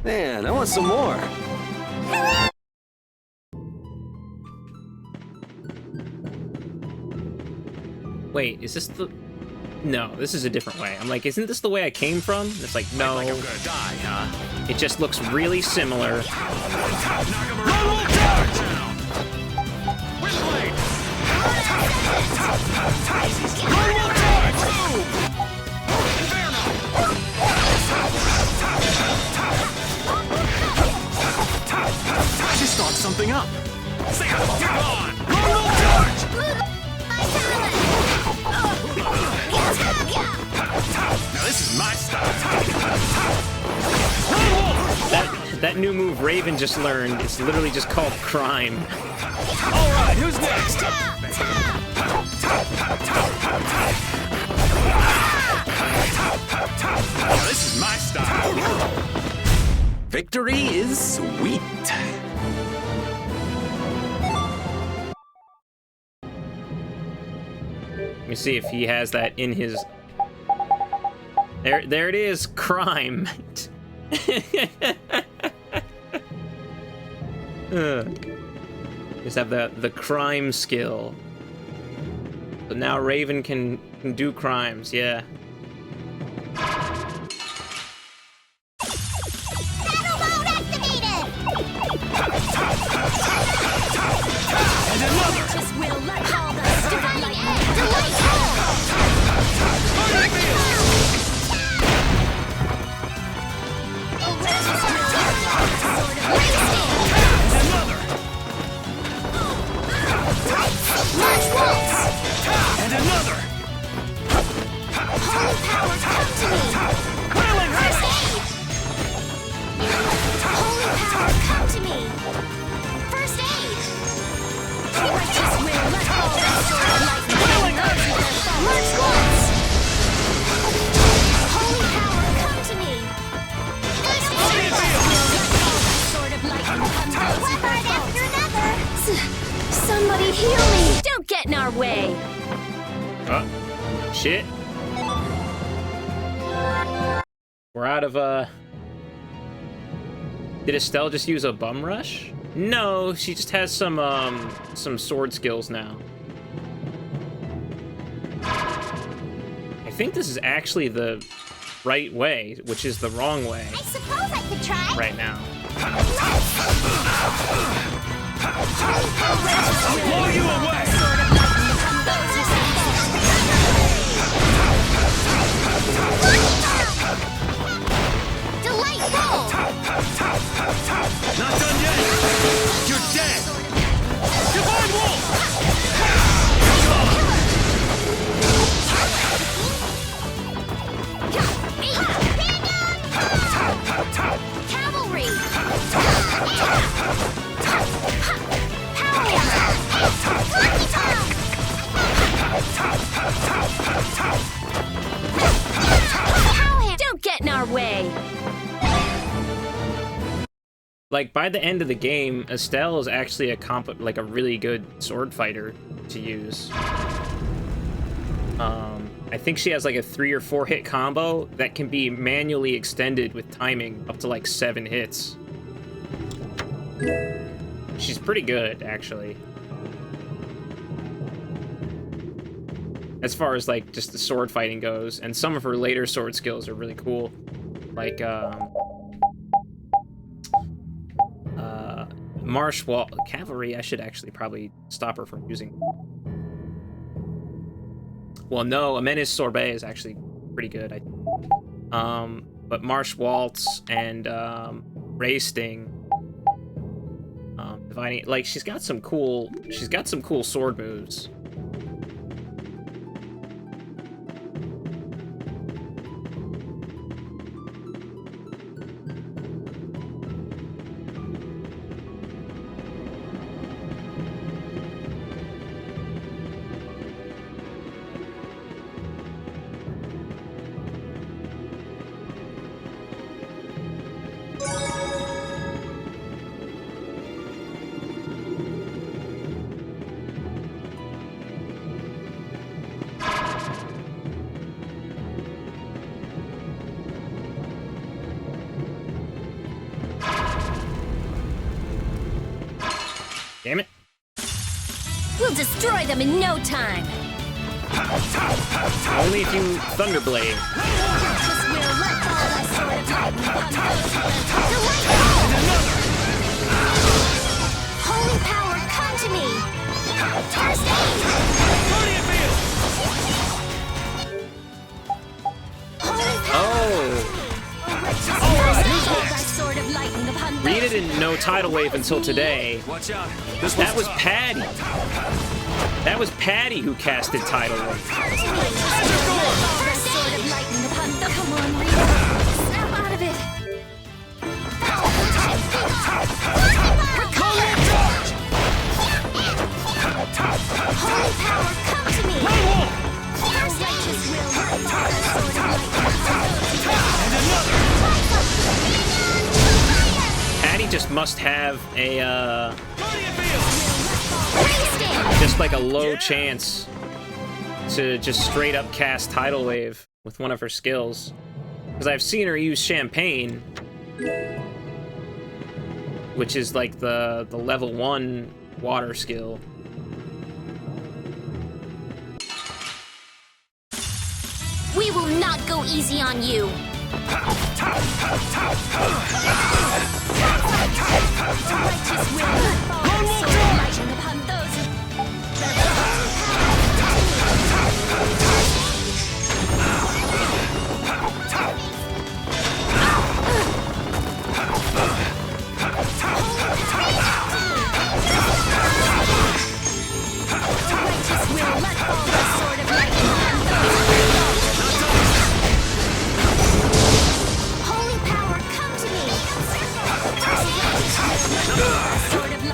Man, I want some more. Wait, is this the... No, this is a different way. I'm like, isn't this the way I came from? And it's like, no. Like I'm gonna die, huh? It just looks really similar. Knock him around! Lone Wolf Charge! Windblade! Lone Wolf Charge! Boom! Inferno! I just thought something up. Say it, you're gone! Lone Wolf Charge! Now this is my style. Lone Wolf! That new move Raven just learned is literally just called crime. All right, who's next? Now this is my style. Victory is sweet. Let me see if he has that in his... There it is, crime. Just have the crime skill. So now Raven can do crimes, yeah. Oh, shit. We're out of, Did Estelle just use a bum rush? No, she just has some sword skills now. I think this is actually the right way, which is the wrong way. I suppose I could try. Right now. I'll blow you away! Delightful! Not done yet! You're dead! Divine Wolf! Cavalry! Don't get in our way! Like, by the end of the game, Estelle is actually a really good sword fighter to use. I think she has like a 3 or 4 hit combo that can be manually extended with timing up to like 7 hits. She's pretty good, actually. As far as like just the sword fighting goes, and some of her later sword skills are really cool. Like, Marsh Wall Cavalry, I should actually probably stop her from using. Well, no, Amenis Sorbet is actually pretty good, I think. But Marsh Waltz and Ray Sting, Divining, like she's got some cool sword moves. Damn it. We'll destroy them in no time! Only if you Thunderblade. Holy power, come to me! First Rita didn't know Tidal Wave until today. Watch out. That was Patty. That was Patty who casted Tidal Wave. Come on, Rita. Snap out of it. Holy power, come to me. Your righteous will let fall the sword of lightning. Patty just must have a, just like a low chance to just straight up cast Tidal Wave with one of her skills. Because I've seen her use Champagne, which is like the level 1 water skill. We will not go easy on you. Holy power, come to me.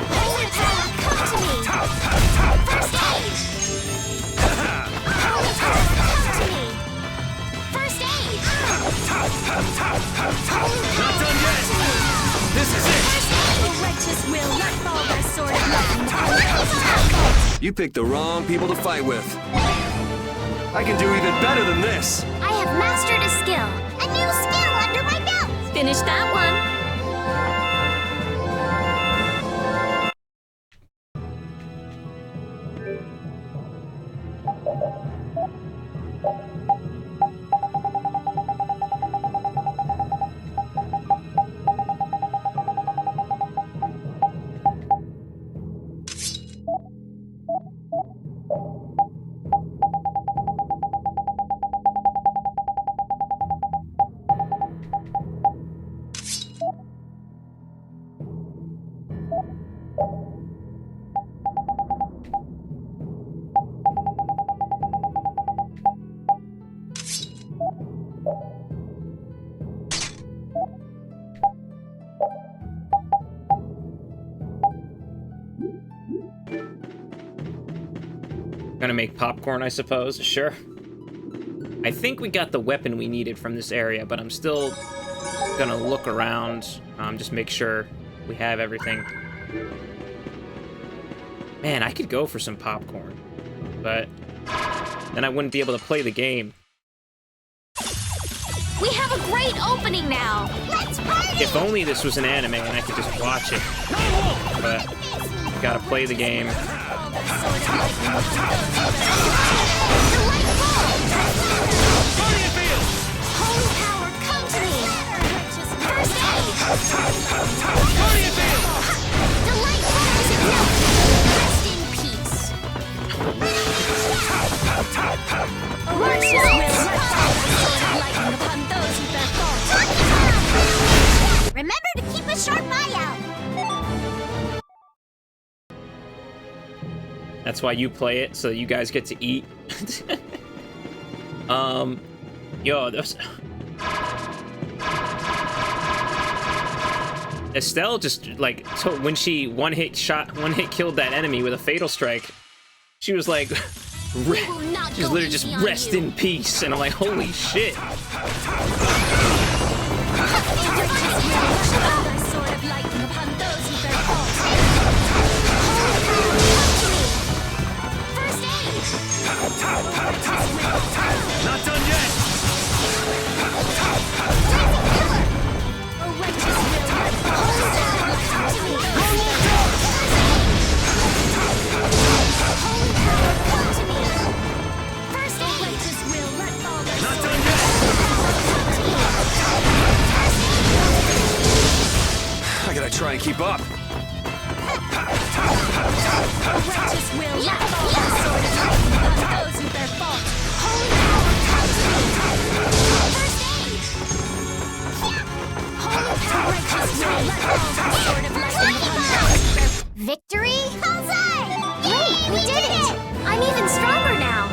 Holy power, come to me. First aid. Holy power, come to me. First aid. Holy power, come to me. This is it. The righteous will let fall their sword of lightning. You picked the wrong people to fight with. I can do even better than this. I have mastered a skill. A new skill under my belt. Finish that one. Gonna make popcorn, I suppose. Sure. I think we got the weapon we needed from this area, but I'm still gonna look around, just make sure we have everything. Man, I could go for some popcorn, but then I wouldn't be able to play the game. We have a great opening now. Let's party! If only this was an anime and I could just watch it. But gotta play the game. Holy power, come to me! First aid! Delightful! Rest in peace! Righteous will lightning upon those who bear fault. Remember to keep a sharp eye out! That's why you play it, so you guys get to eat. Yo, there's... Estelle just, like, so when she one hit killed that enemy with a fatal strike, she was like, she's literally just rest in peace, and I'm like, holy shit. Not done yet! Not done yet! I gotta try and keep up. Victory? Bullseye! Great, we did it! I'm even stronger now.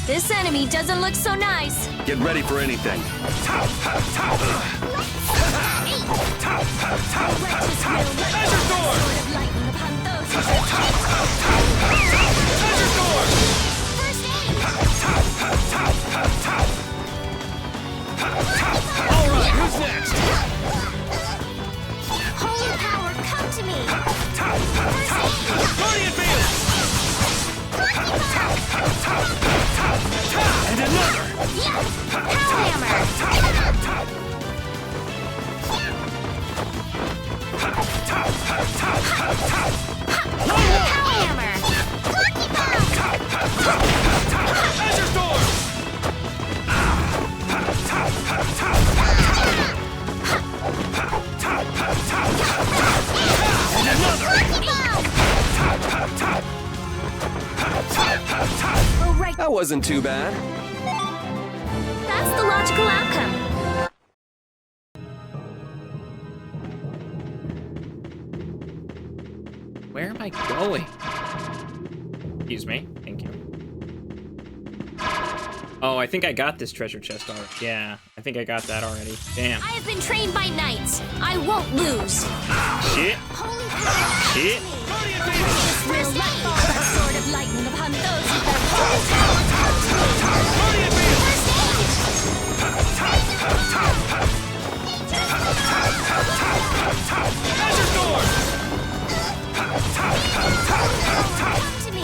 This enemy doesn't look so nice. Get ready for anything. Alright, who's next? Holy power, come to me! Guardian Field! And another! Hellhammer! Hellhammer! Lucky Bomb! Azure Storm! And another! Lucky Bomb! Oh, right. That wasn't too bad. That's the logical outcome. Where am I going? Excuse me. Thank you. Oh, I think I got this treasure chest already. Yeah, I think I got that already. Damn. I have been trained by knights. I won't lose. Shit. Holy power, Shit. will let fall that sword of lightning upon those who bear Azure Sword!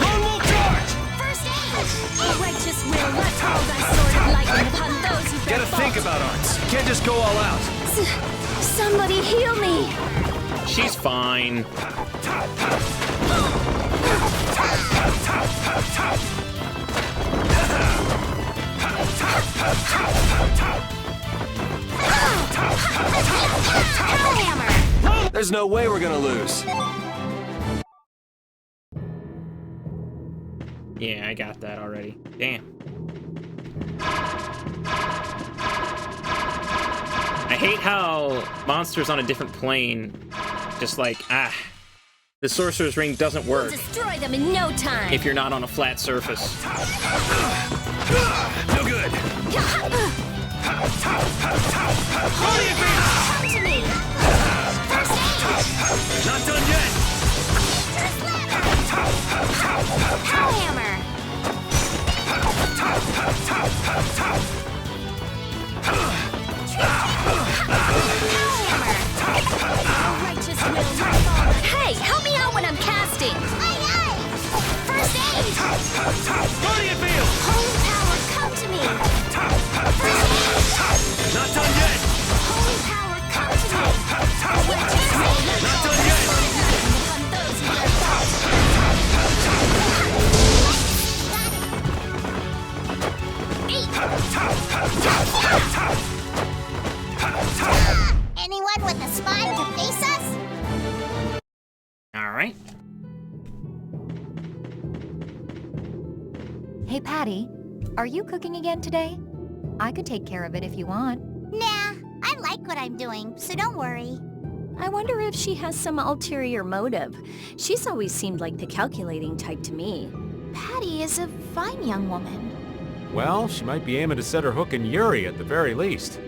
Lone Wolf Charge! First aid! The righteous will let fall thy sword of lightning upon those who bear Gotta think about arts. Can't just go all out. Somebody heal me! She's fine. Hellhammer! There's no way we're gonna lose. Yeah, I got that already. Damn. I hate how monsters on a different plane just like, the sorcerer's ring doesn't We'll work destroy them in no time! if you're not on a flat surface. No good. Holy power, come to me! First aid! Not done yet. Hellhammer! Hey, help me out when I'm casting! Aye, aye! First aid! Body and field. Holy power, come to me! First aid! Not done yet. Holy power, come to me! Not done yet. Upon those who bear fault. Anyone with a spine to face us? All right. Hey, Patty, are you cooking again today? I could take care of it if you want. Nah, I like what I'm doing, so don't worry. I wonder if she has some ulterior motive. She's always seemed like the calculating type to me. Patty is a fine young woman. Well, she might be aiming to set her hook in Yuri at the very least.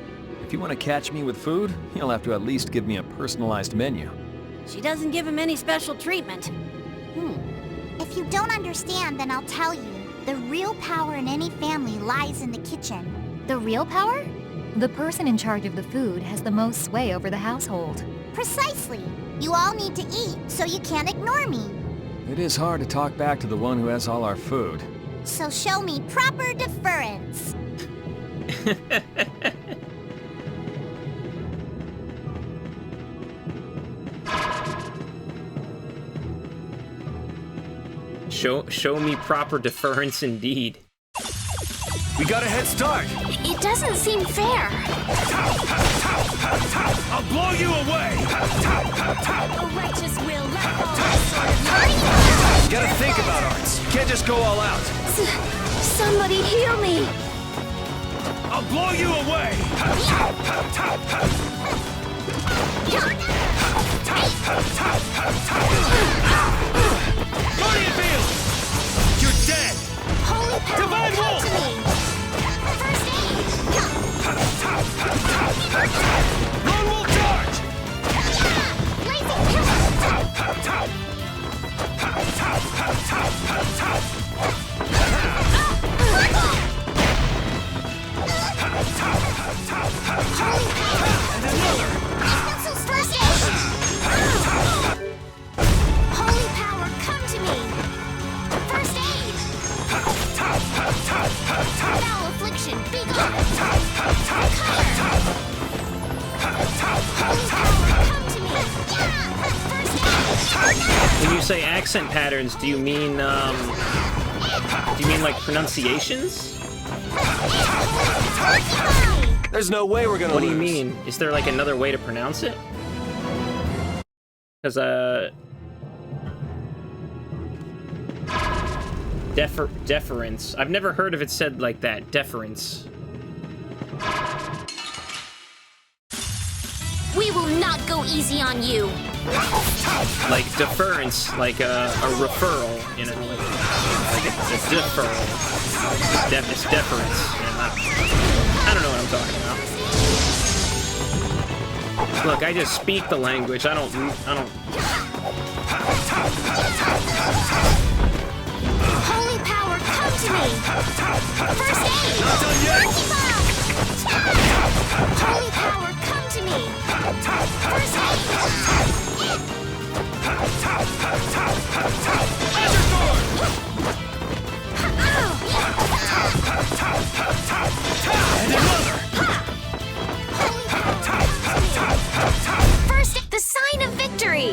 If you want to catch me with food, you'll have to at least give me a personalized menu. She doesn't give him any special treatment. If you don't understand, then I'll tell you. The real power in any family lies in the kitchen. The real power? The person in charge of the food has the most sway over the household. Precisely. You all need to eat, so you can't ignore me. It is hard to talk back to the one who has all our food. So show me proper deference. Show me proper deference indeed. We got a head start. It doesn't seem fair. I'll blow you away. The righteous will let fall thy sword of lightning. Gotta think about arts. Can't just go all out. Somebody heal me! I'll blow you away. Guardian field. You're dead. Holy power, Divine come Wolf. to me! First aid! Lone Wolf Charge. Blazing pillar! And another. Pencils first aid! Holy power, come to me! First aid! Foul affliction, be gone! Holy power, come to me! First aid! When you say accent patterns, do you mean like pronunciations? There's no way we're gonna What do lose. you mean? Is there like another way to pronounce it? Because deference. I've never heard of it said like that. Deference. We will not go easy on you. Like deference, like a referral, you know. Like, Like it's deferral. It's deference. Yeah, I don't know what I'm talking about. Look, I just speak the language. I don't. Holy power, come to me! First aid! Not done yet! Holy power, come to me! First aid! Azure Sword! And another! First, the sign of victory!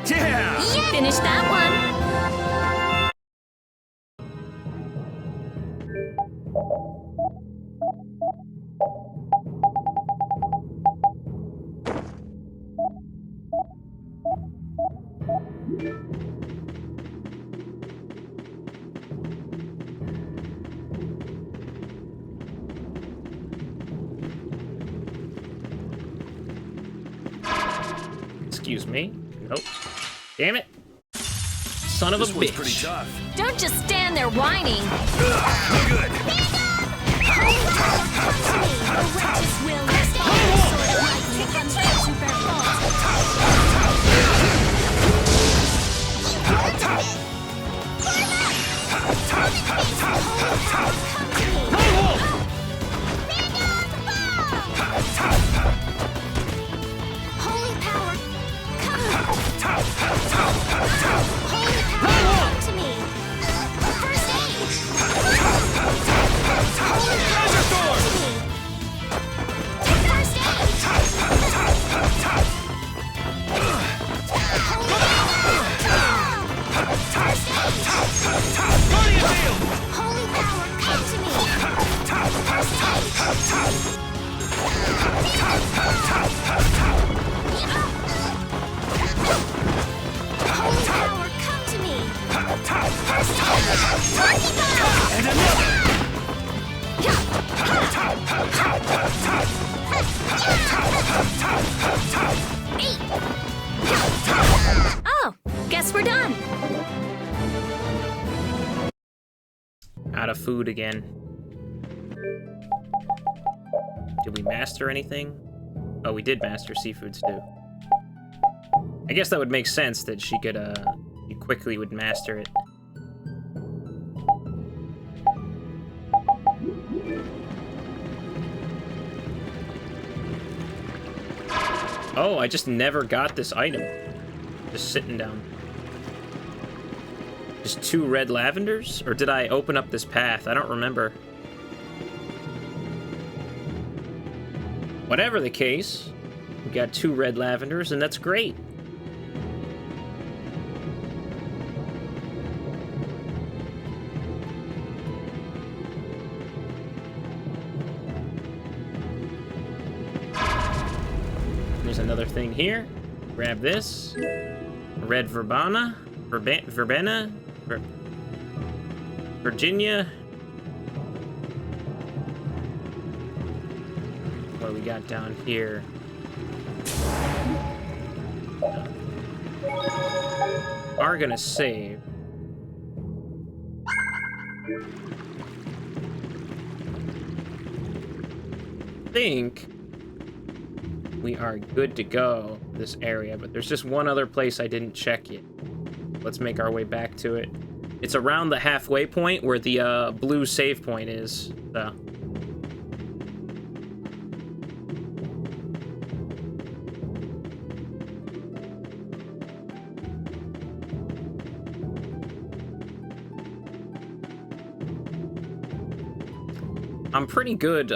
Yeah! Finish that one. Excuse me. Nope. Damn it. Son of a This one's bitch. pretty tough. Don't just stand there whining. Good. Holy power, come to me! The righteous will respond to sword of lightning from the super Holy power, come to me! First aid! Holy power, come to me! First aid! Holy power, come to me! First aid! Holy power, come to me! First aid! And another! Oh, guess we're done. Out of food again. Did we master anything? Oh, we did master seafood stew. I guess that would make sense that she could, she quickly would master it. Oh, I just never got this item. Just sitting down. Just 2 red lavenders? Or did I open up this path? I don't remember. Whatever the case, we got 2 red lavenders, and that's great. There's another thing here. Grab this. Red verbena. Verbena. Virginia. What do we got down here? Are gonna save. Think we are good to go this area, but there's just one other place I didn't check yet. Let's make our way back to it. It's around the halfway point where the blue save point is. So. I'm pretty good,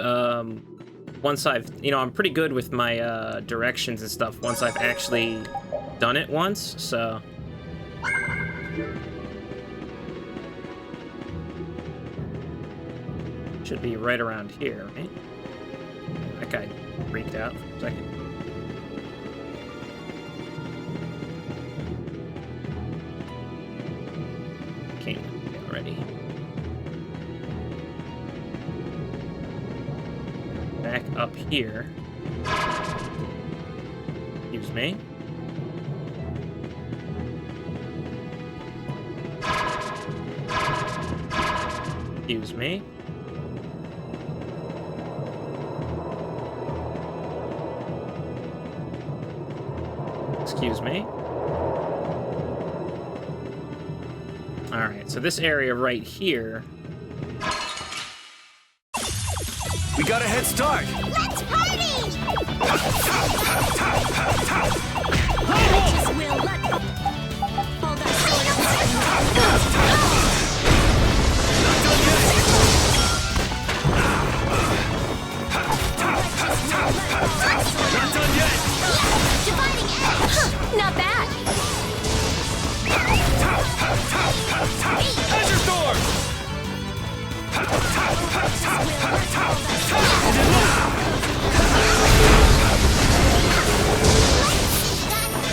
once I've, I'm pretty good with my, directions and stuff once I've actually done it once, so. Should be right around here, right? That guy freaked out for a second. Came already. Back up here. Excuse me. Excuse me. Excuse me. Alright, so this area right here. We got a head start! Let's party! Witches will let all that sort of Not done yet! Dividing edge! Not bad. Azure Storm!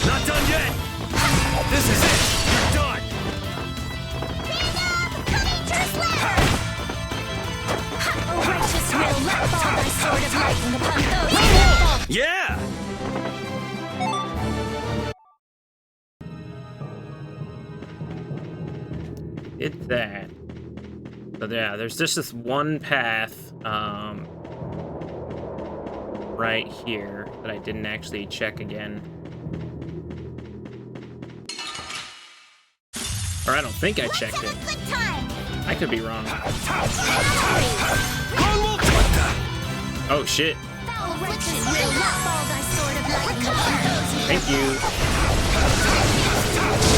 Not done yet! This is it! You're done! a righteous will let fall thy sword of lightning upon those who fall. Yeah! Did that. So yeah, there's just this one path right here that I didn't actually check again. Or I don't think I checked it. Good time! I could be wrong. Oh shit. Foul witches will let fall thy sword of lightning upon those who Thank you.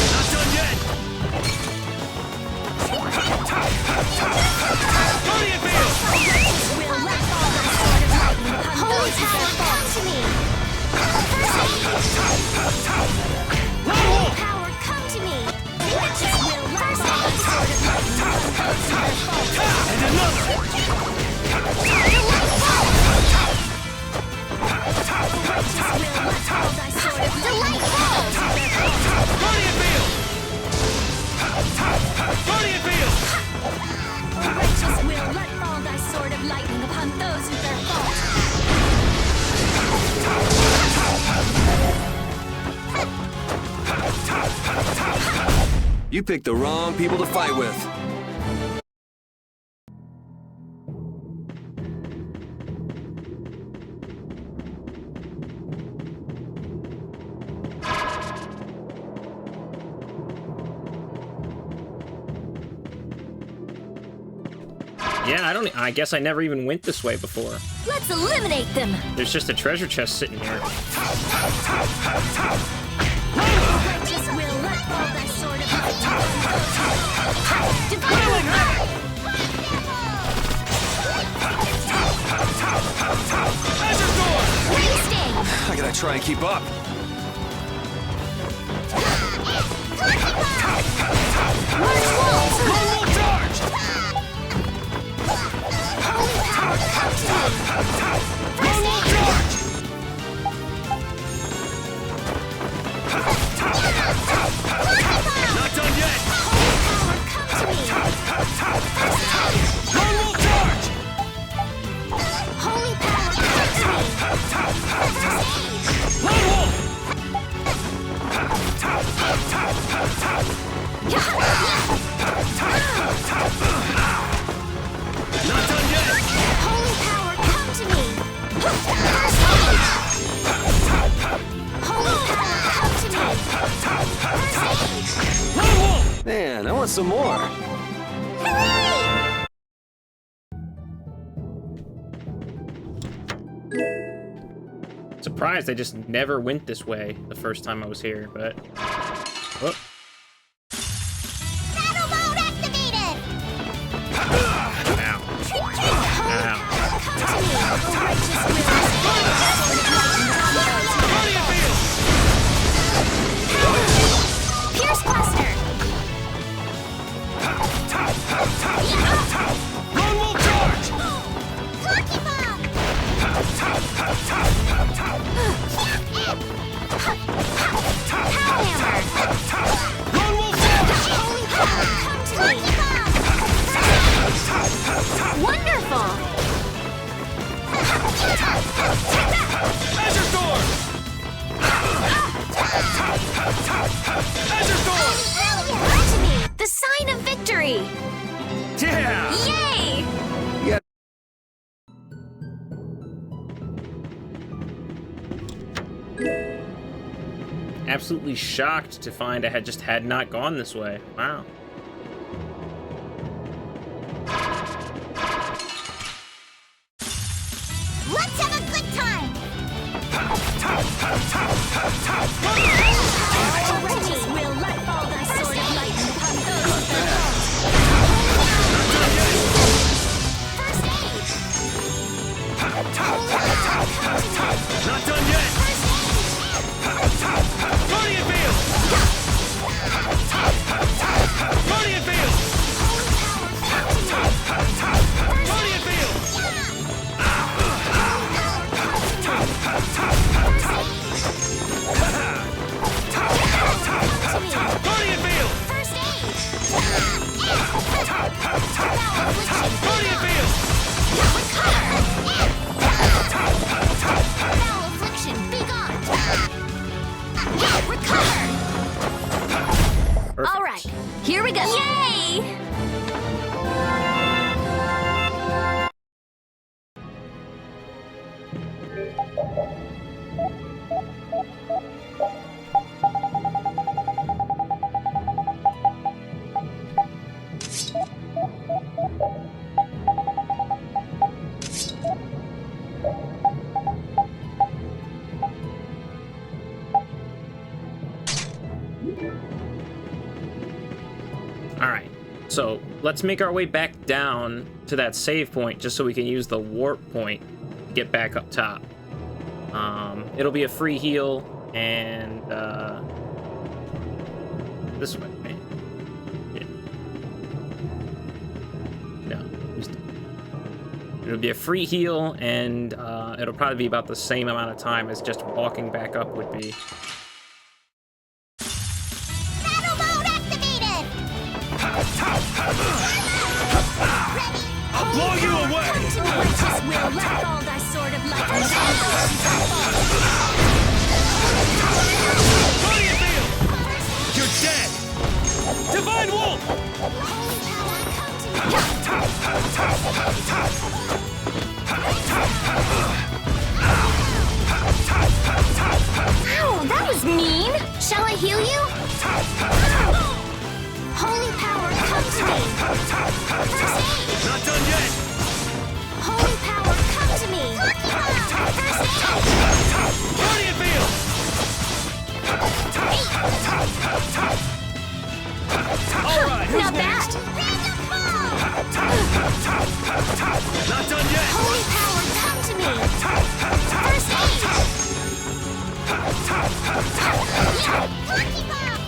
Not done yet! Guardian Field! witches will let fall thy sword of lightning upon those who fall to me! Lone Power, come to me! Witches will let fall thy sword of lightning upon those who fall to me! and another! Witches will let fall thy sword of lightning upon those who fall. Guardian Field! Guardian Field! Righteous will let fall thy sword of lightning upon those who bear fault. You picked the wrong people to fight with. Yeah, I guess I never even went this way before. Let's eliminate them. There's just a treasure chest sitting here. Righteous will let fall thy sword of lightning upon Divine Azure Storm! Wasting! I gotta try and keep up. March wolves! Lone Wolf charge! Holy power, come to me! Lone Wolf charge! Not done yet! Holy power, come to me! Lone Wolf charge! Holy power, come to me! Lone Wolf! Not done yet! Holy power, come to me! Holy power, come to me! Lone Wolf! Man, I want some more. Hooray! Surprised I just never went this way the first time I was here, but... Whoop. Battle mode activated! Ow. Ow. Come to me! Righteous will Guardian Field! Pierce Cluster! Lone Wolf charge! Lucky Bomb! Hellhammer! Lone Wolf charge! Holy power, come to me! Wonderful! Azure Storm! Azure Storm! Brilliant! Come to me! The sign of victory. Yeah! Yay! Absolutely shocked to find I had not gone this way. Wow. Let's have a good time! Our wretches will let fall thy sword of lightning upon those with their foes. First aid! Not done yet! Guardian field! Guardian field! Guardian field! Guardian field! First aid! Guardian field! Foul affliction, be gone! Recover! Perfect. All right, here we go. Yay! Alright, so let's make our way back down to that save point just so we can use the warp point to get back up top. It'll be a free heal, and this way, right? Yeah. No, it'll be a free heal, and it'll probably be about the same amount of time as just walking back up would be. Battle mode activated! I'll blow you away! Our wretches will let fall thy sword of lightning upon those with their foes. Guardian field! You're dead! Divine wolf! Ow, that was mean! Shall I heal you? Holy power, come to me! First aid! Not done yet! Holy power, come to me! First aid! Guardian field! Alright, who's Not next? bad! Random ball! Not done yet! Holy power, come to me! First aid! Lucky ball!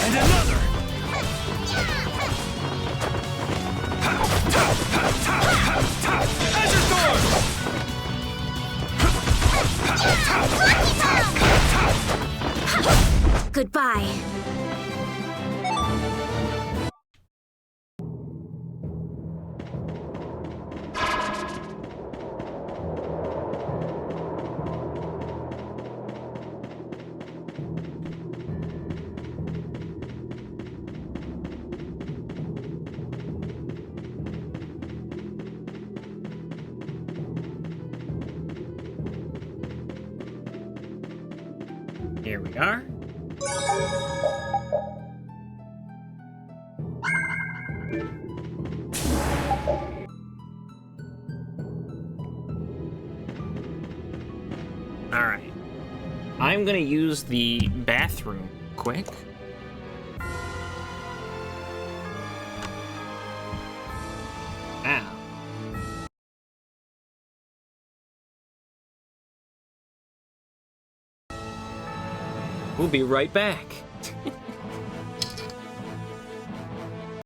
And another! Azure Storm! Goodbye. Here we are. Alright. I'm gonna use the bathroom quick. Ow. We'll be right back.